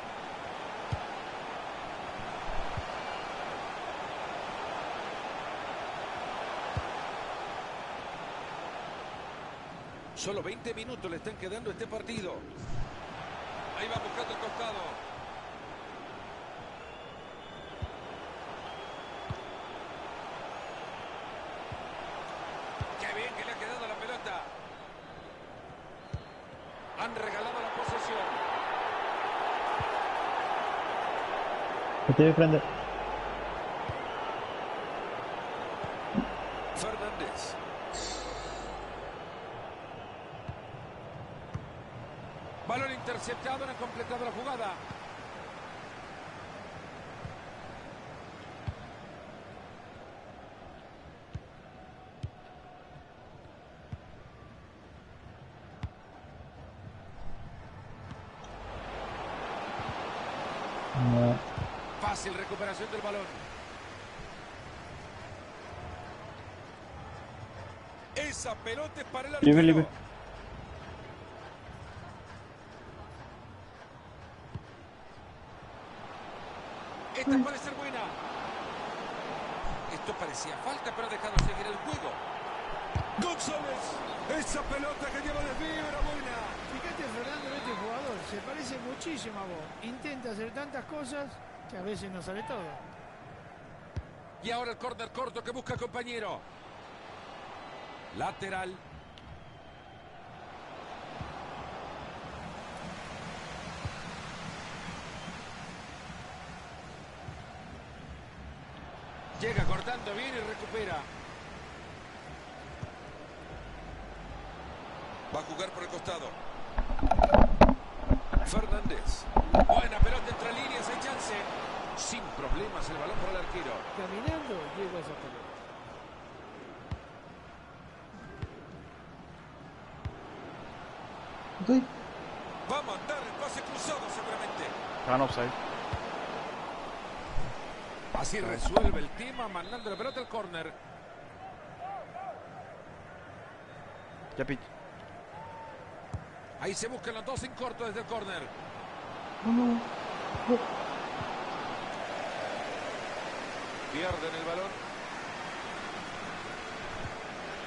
Solo 20 minutos le están quedando a este partido. Ahí va buscando el costado. Qué bien que le han regalado la posesión. Estoy de frente. Fernández. Balón interceptado, no han completado la jugada. No. Fácil recuperación del balón. Esa pelota es para el Felipe, arquero. Felipe. Esta puede ser buena. Esto parecía falta, pero ha dejado seguir el juego. González. Esa pelota que lleva desvío era buena. Fíjate, Fernando, en este jugador se parece muchísimo a vos. Intenta hacer tantas cosas que a veces no sale todo. Y ahora el córner corto que busca el compañero. Lateral. Llega cortando bien y recupera. Va a jugar por el costado. Fernández. Buena pelota entre líneas, hay chance. Sin problemas el balón para el arquero. Caminando llegó a esa pelota. Va a mandar el pase cruzado seguramente. Gana offside. Así resuelve el tema mandando la pelota al córner. Ya pitch. Ahí se buscan los dos en corto desde el córner. Pierden el balón.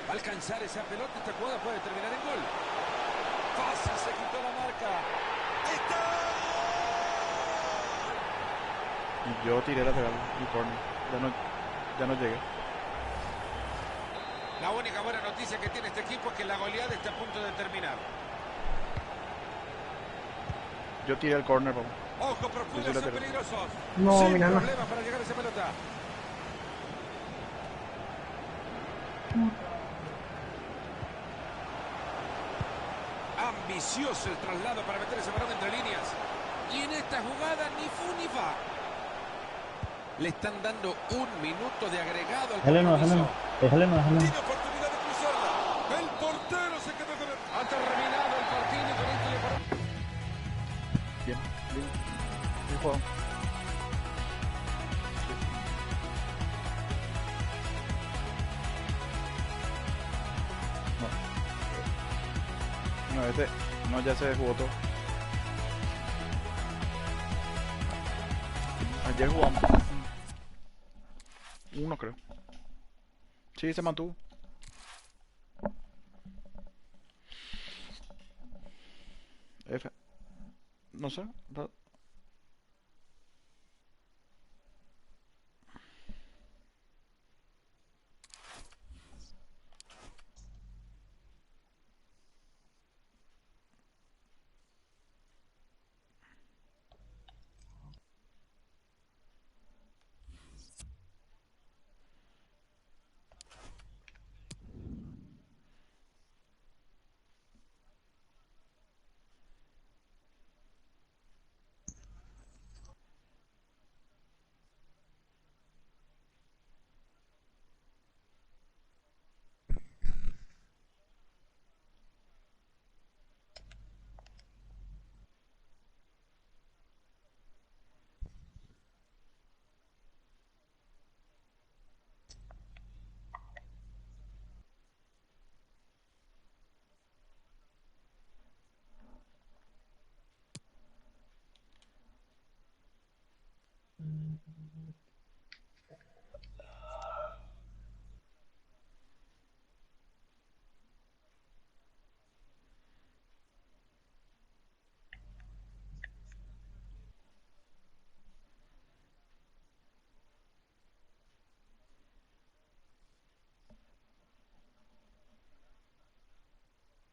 Va a alcanzar esa pelota. Esta jugada puede terminar en gol. Fácil, se quitó la marca. Y yo tiré lateral y corner. Ya no llegué. La única buena noticia que tiene este equipo es que la goleada está a punto de terminar. Yo tiré el corner, papá. Ojo, profundos son peligrosos. No, Sin mira, no. problemas para llegar a esa pelota. Ambicioso el traslado para meter ese balón entre líneas. Y en esta jugada ni fu ni fa. Le están dando un minuto de agregado al compromiso. Déjale no. Tiene oportunidad de cruzarla. El portero se quedó con el... Ha terminado el partido y con esto le paró. Bien. Bien jugado. No, ya se jugó todo. Ayer jugamos. Uno creo. Sí, se mantuvo. F. No sé.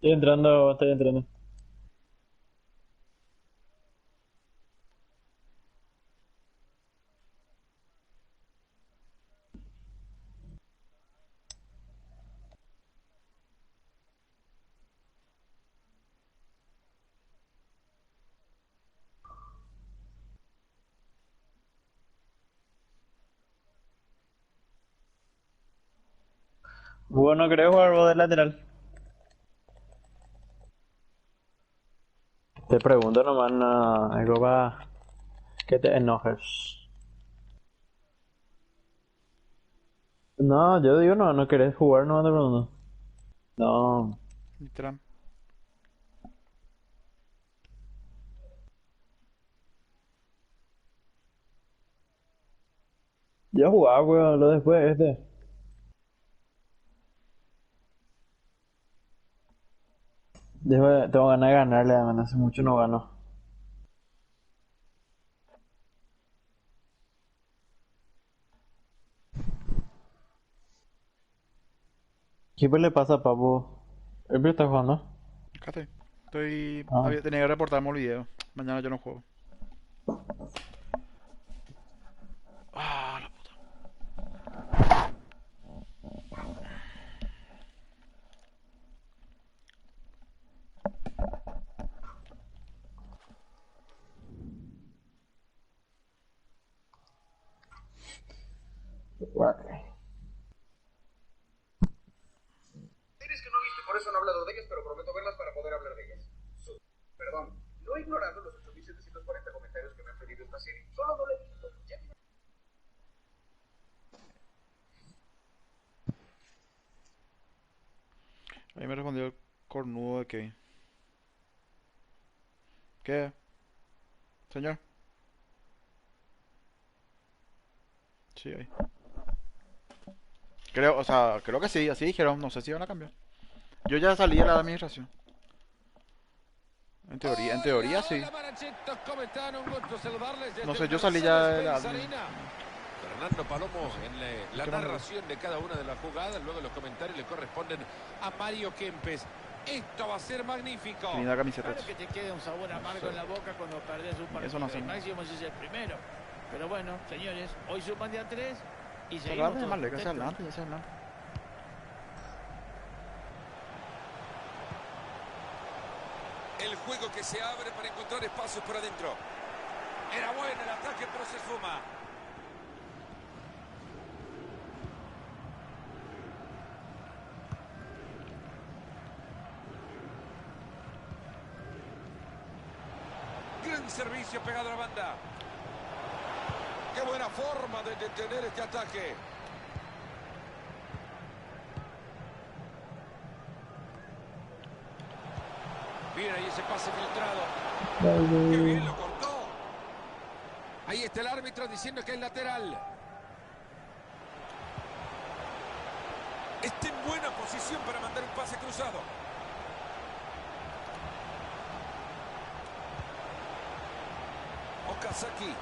Estoy entrando. ¿Vos no querés jugar vos de lateral? Te pregunto nomás, no, algo para que te enojes. No, yo digo no, no querés jugar, no te pregunto. No, Literal. yo jugaba, weón, lo después Después tengo ganas de ganarle, además, hace mucho no gano. ¿Qué le pasa a Papu? ¿El está jugando? Acá estoy. Ah. Tenía que reportarme el video. Mañana yo no juego. Ah, la puta. Series que no he visto y por eso no he hablado de ellas, pero prometo verlas para poder hablar de ellas. Perdón, no he ignorado los 8.740 comentarios que me han pedido esta serie. Solo no la he visto. Ya vi- Ahí me respondió el cornudo de Kevin. ¿Qué? Señor. Sí, ahí. Creo, o sea, creo que sí, así dijeron, no sé si van a cambiar. Yo ya salí de la administración. En teoría sí. No sé, yo salí ya de la Fernando Palomo en la narración de cada una de las jugadas, luego los comentarios le corresponden a Mario Kempes. Esto va a ser magnífico. linda camiseta. Claro que te queda un sabor amargo en la boca cuando perdés un partido. Eso no hacemos. Máximo si es el primero. Pero bueno, señores, hoy suman de a 3 y seguimos Adelante, todos más le que hacia contentos. adelante, ya hacia adelante. El juego que se abre para encontrar espacios por adentro. Era bueno el ataque, pero se suma. Gran servicio pegado a la banda. Qué buena forma de detener este ataque. Mira ahí ese pase filtrado. Qué bien lo cortó. Ahí está el árbitro diciendo que es lateral. Está en buena posición para mandar un pase cruzado. Okazaki.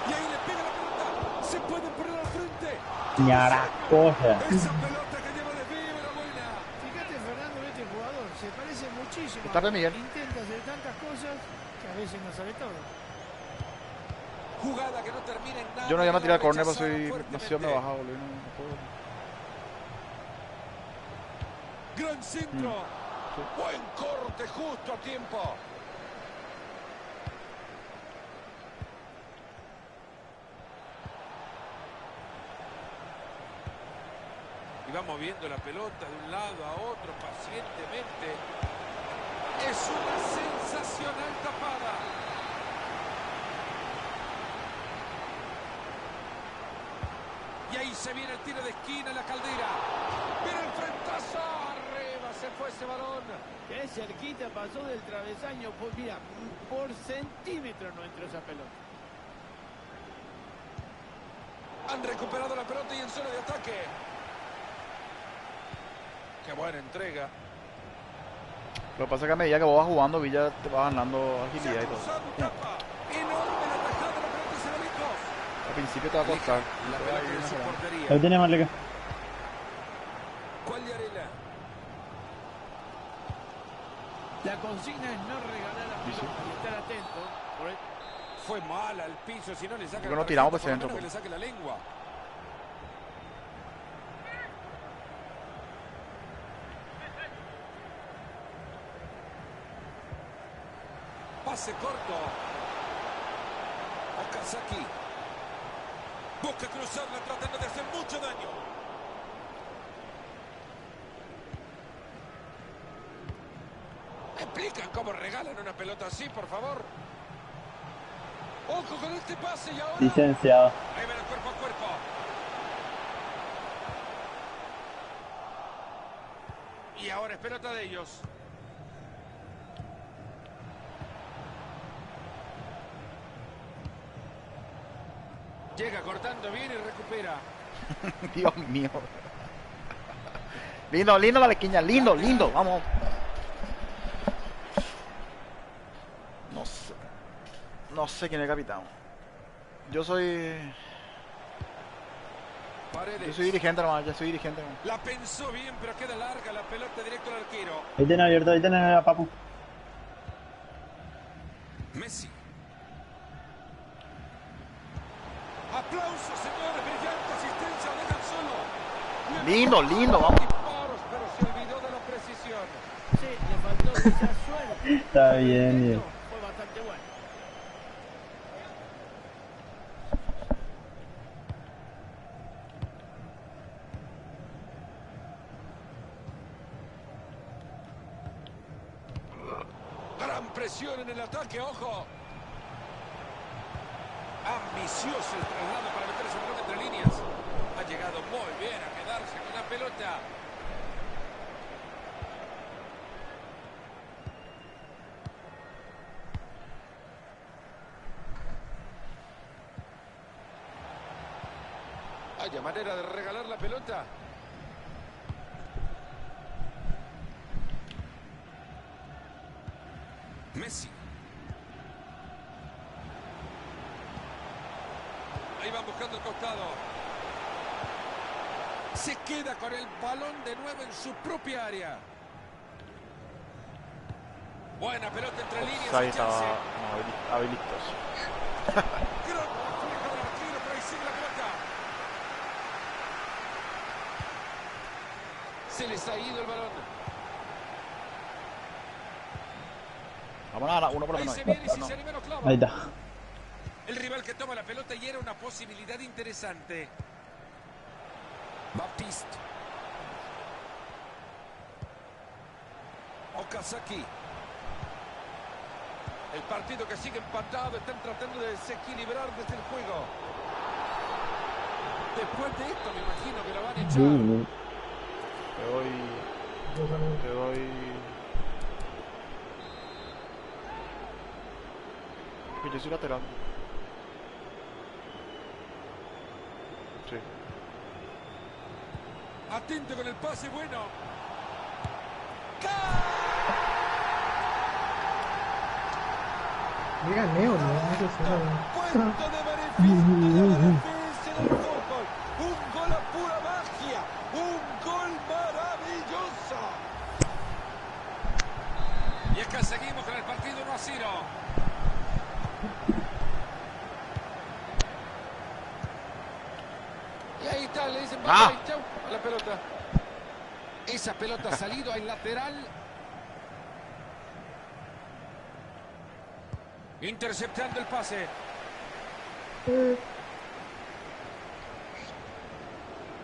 Y ahí le pega la pelota. Se pueden poner al frente. Ñaracoja. Esa pelota que lleva de fibra buena. Fíjate, Fernando, este jugador se parece muchísimo. Está bien, Miguel. Intenta hacer tantas cosas que a veces no sabe todo. Jugada que no termina en nada. Yo no iba a tirar corner, pero Rechazada soy. No fuertemente. sé, me he bajado, boludo. No puedo. Gran centro. Buen corte justo a tiempo. Y va moviendo la pelota de un lado a otro pacientemente. Es una sensacional tapada. Y ahí se viene el tiro de esquina en la Caldera. Mira el frentazo. Arriba se fue ese balón. Qué cerquita pasó del travesaño. Pues mira, por centímetro no entró esa pelota. Han recuperado la pelota y en zona de ataque. Qué buena entrega. Lo que pasa es que a medida que vos vas jugando, Villa te va ganando Se agilidad ha y todo. cruzado un tapa. Enorme la tajada, la pelota se va lejos. Al principio te va a costar. La pelota en su portería. Ahí tiene Marleca. ¿Cuál de Arela? La consigna es no regalar la Sí, sí. pelota y estar atento. Fue mala al piso, si no le saca Porque la no tiramos tarjeta, para por lo ese menos centro, que le saque la lengua. Pase corto. Okazaki. Busca cruzarla tratando de hacer mucho daño. ¿Me explican cómo regalan una pelota así, por favor? Ojo con este pase y ahora... Licenciado. Ahí va el cuerpo a cuerpo. Y ahora es pelota de ellos. Llega cortando bien y recupera. Dios mío. Lindo, lindo la lequiña, lindo, lindo, vamos. No sé quién es el capitán. Yo soy dirigente nomás, yo soy dirigente nomás. La pensó bien, pero queda larga la pelota directo al arquero. Ahí tiene abierto, ahí tiene a Papu. Messi. Aplausos, señores, brillante asistencia, dejan solo. Lindo, lindo, vamos. Disparos, pero se olvidó de la precisión. Sí, le faltó quizás suerte. Está bien, bien. Fue bastante bueno. Gran presión en el ataque, ojo. Ambicioso el traslado para meter ese balón entre líneas. Ha llegado muy bien a quedarse con la pelota. Haya manera de regalar la pelota. Messi. Ahí van buscando el costado. Se queda con el balón de nuevo en su propia área. Buena pelota entre líneas. Ahí estaba habilitoso. Gran reflejo del arquero, pero ahí sigue la pelota. Se les ha ido el balón. Vamos a uno por lo Ahí menos. se viene y si se anima lo clava. Ahí está. El rival que toma la pelota y era una posibilidad interesante. Baptiste. Okazaki. El partido que sigue empatado, están tratando de desequilibrar desde el juego. Después de esto me imagino que lo van a echar. Te doy... Pues yo soy lateral. Sí. Atento con el pase, bueno. Mira, Neo, no sé Punto de beneficio de la defensa del fútbol. Un gol a pura magia. Un gol maravilloso. Y es que seguimos con el partido 1-0. Y ahí está, le dicen bye, chau a la pelota. Esa pelota ha salido al lateral. Interceptando el pase.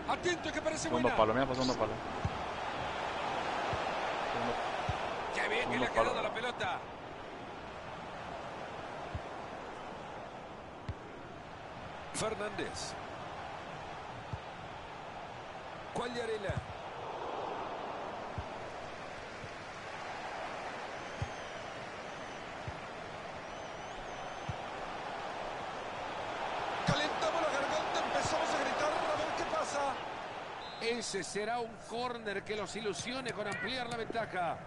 Atento que parece Segundo buena. palo, mira, segundo palo. Qué bien que le ha quedado la pelota. Fernández. Quagliarella. Calentamos la garganta, empezamos a gritar a ver qué pasa. Ese será un córner que los ilusione con ampliar la ventaja.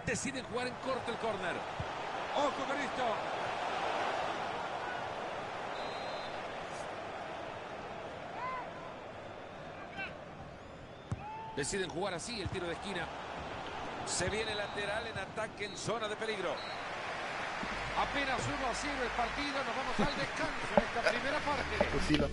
Deciden jugar en corto el córner. Ojo con esto. Deciden jugar así el tiro de esquina. Se viene lateral en ataque en zona de peligro. Apenas 1-0 el partido. Nos vamos al descanso en esta primera parte. Fusilo.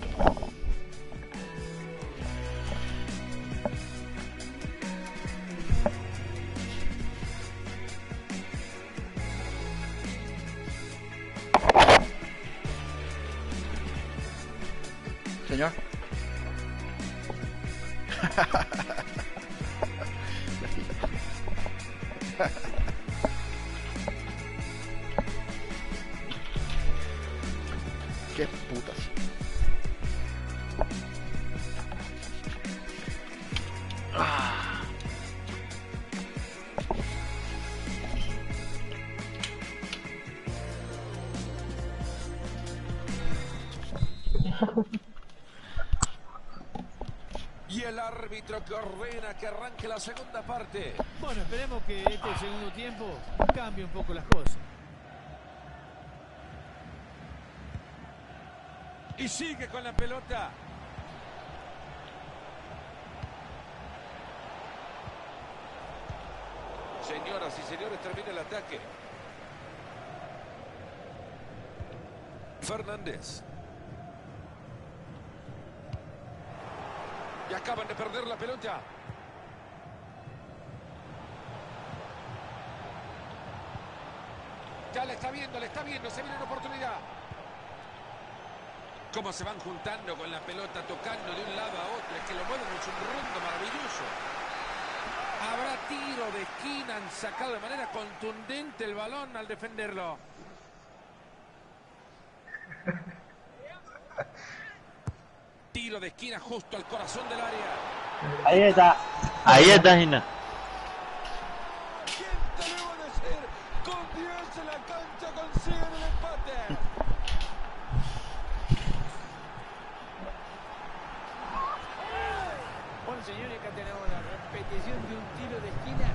Qué putas. Ah. Y el árbitro que ordena que arranque la segunda parte. Bueno, esperemos que este segundo tiempo cambie un poco las cosas. Y sigue con la pelota. Señoras y señores, termina el ataque. Fernández. Y acaban de perder la pelota. Ya le está viendo, se viene una oportunidad. Cómo se van juntando con la pelota, tocando de un lado a otro. Es que lo mueven, es un rondo maravilloso. Habrá tiro de esquina, han sacado de manera contundente el balón al defenderlo. Tiro de esquina justo al corazón del área. Ahí está, Gina. ¿Quién te lo iba a decir? Con 10 en la cancha consiguen el empate. Bueno, señores, acá tenemos la repetición de un tiro de esquina.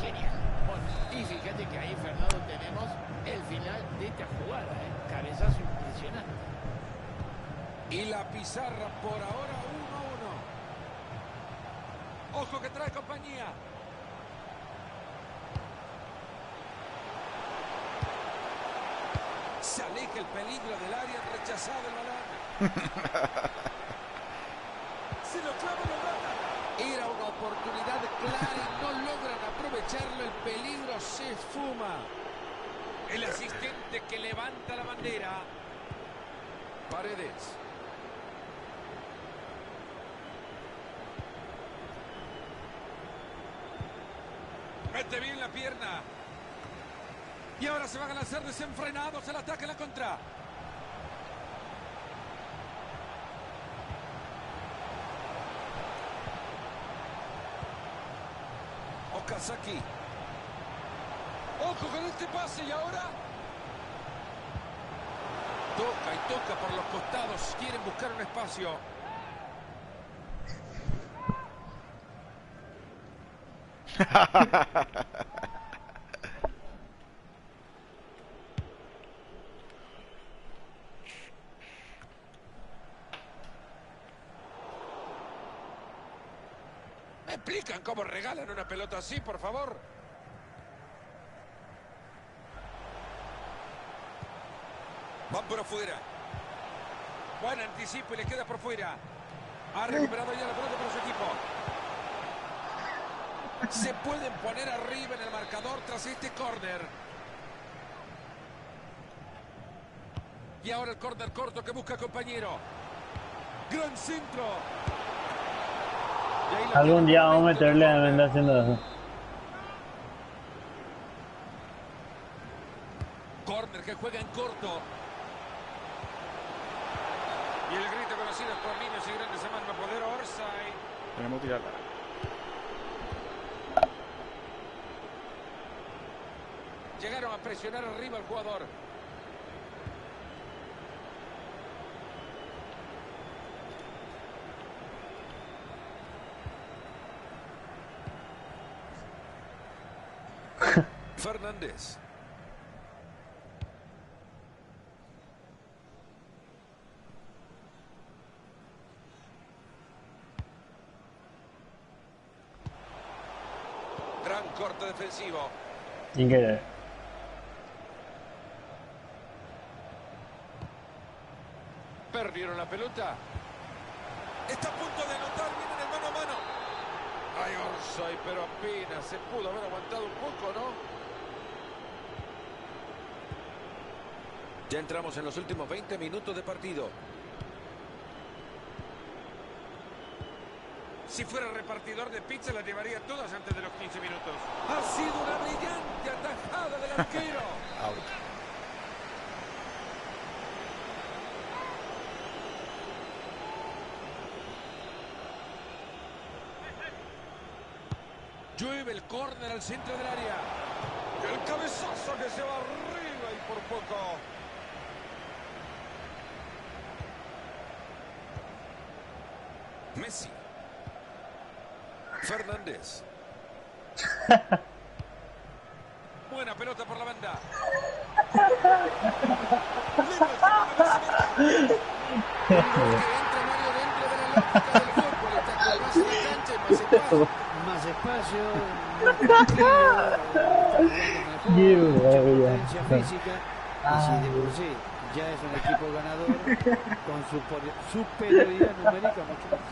Genial. Bueno, y fíjate que ahí, Fernando, tenemos el final de esta jugada, ¿eh? Cabezazo impresionante. Y la pizarra por ahora 1-1. Ojo que trae compañía. Se aleja el peligro del área, rechazado el balón. Se lo clava, lo mata. Era una oportunidad clara y no logran aprovecharlo. El peligro se esfuma. El asistente que levanta la bandera. Paredes. Mete bien la pierna. Y ahora se van a lanzar desenfrenados el ataque en la contra. Okazaki. Ojo con este pase y ahora. Toca y toca por los costados. Quieren buscar un espacio. ¿Me explican cómo regalan una pelota así, por favor? Van por afuera. Buen anticipo y le queda por fuera. Ha recuperado ya la pelota para su equipo. Se pueden poner arriba en el marcador tras este córner. Y ahora el córner corto que busca compañero. Gran centro. Algún día vamos a meterle a Menda haciendo eso. Córner que juega en corto. Y el grito conocido por niños y grandes a más no poder. Orsay. Tenemos que tirarla. Llegaron a presionar arriba al jugador. Fernández. Gran corte defensivo. Increíble. Perdieron la pelota. Está a punto de anotar. Viene el mano a mano. Ay, Orsay, pero apenas se pudo haber aguantado un poco, ¿no? Ya entramos en los últimos 20 minutos de partido. Si fuera repartidor de pizza, las llevaría todas antes de los 15 minutos. Ha sido una brillante atajada del arquero. Llueve el córner al centro del área. El cabezazo que se va arriba y por poco. Messi. Fernández. Buena pelota por la banda. Entra Mario dentro de la lógica del fútbol. Está con más en la cancha y más espacio. Más potencia física. Y si de por sí ya es un equipo ganador, con superioridad numérica mucho más.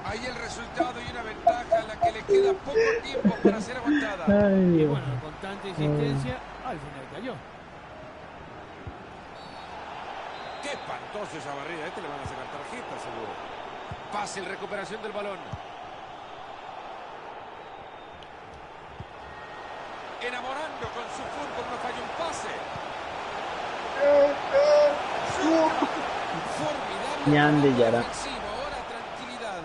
Ahí el resultado y una ventaja a la que le queda poco tiempo para ser aguantada. Y bueno, con tanta insistencia, al final cayó. Qué espantoso esa barrida. A este le van a sacar tarjeta, seguro. Fácil recuperación del balón. Enamorando con su fútbol, no falla un pase. Formidable. Ñande Yara. Ahora tranquilidad.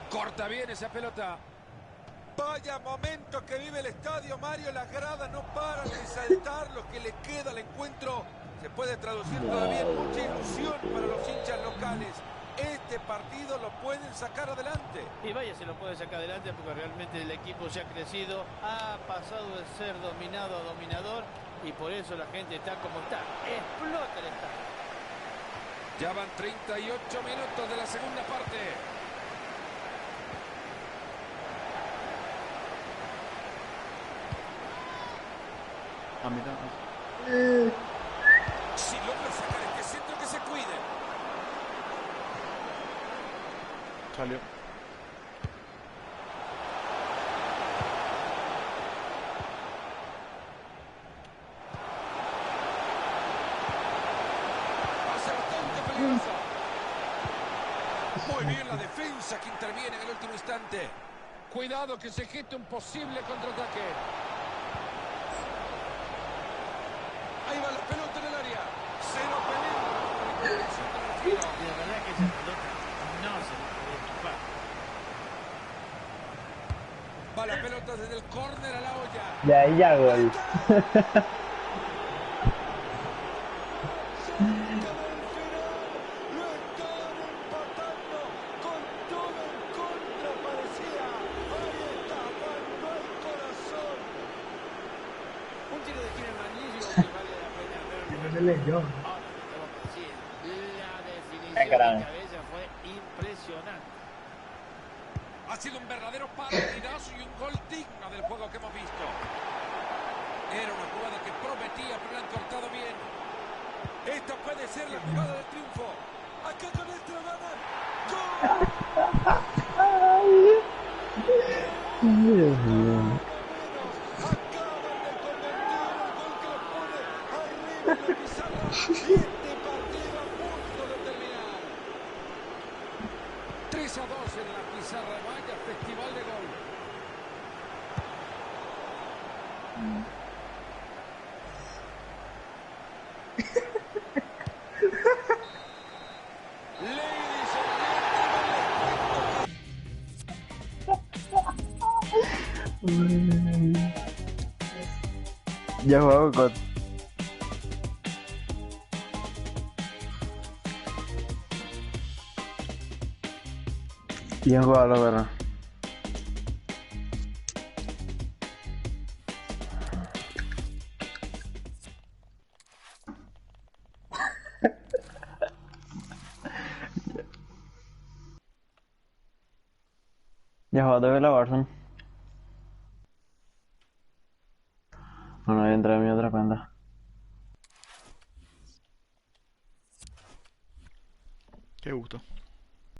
Corta bien esa pelota. Vaya momento que vive el estadio, Mario. Las gradas no paran de saltar. Lo que le queda al encuentro se puede traducir todavía en mucha ilusión para los hinchas locales. Este partido lo pueden sacar adelante. Y vaya, se lo puede sacar adelante porque realmente el equipo se ha crecido, ha pasado de ser dominado a dominador y por eso la gente está como está. Explota el estadio. Ya van 38 minutos de la segunda parte. A mí no. Si logra sacar este centro, que se cuide. Salió. Hace bastante peligroso. Muy bien la defensa que interviene en el último instante. Cuidado que se geste un posible contraataque. Ahí va la pelota en el área. Cero peligro. Y la verdad que esa pelota no se la puede escapar. Va la pelota desde el córner a la olla. De ahí ya gol. Un tiro de esquina magnífico que vale la pena verlo. La definición de cabeza fue impresionante. Ha sido un verdadero partidazo y un gol digno del juego que hemos visto. Era una jugada que prometía, pero la han cortado bien. Esta puede ser la jugada del triunfo. Acá con esto ganan. Dios mío. Este partido a punto de terminar. 3-2 en la pizarra. Vaya festival de gol. Ladies and gentlemen. Ya jugaba con. Bien jugado, la verdad. Ya jugaste de la Warzone. Bueno, ahí entra en mi otra cuenta. Qué gusto.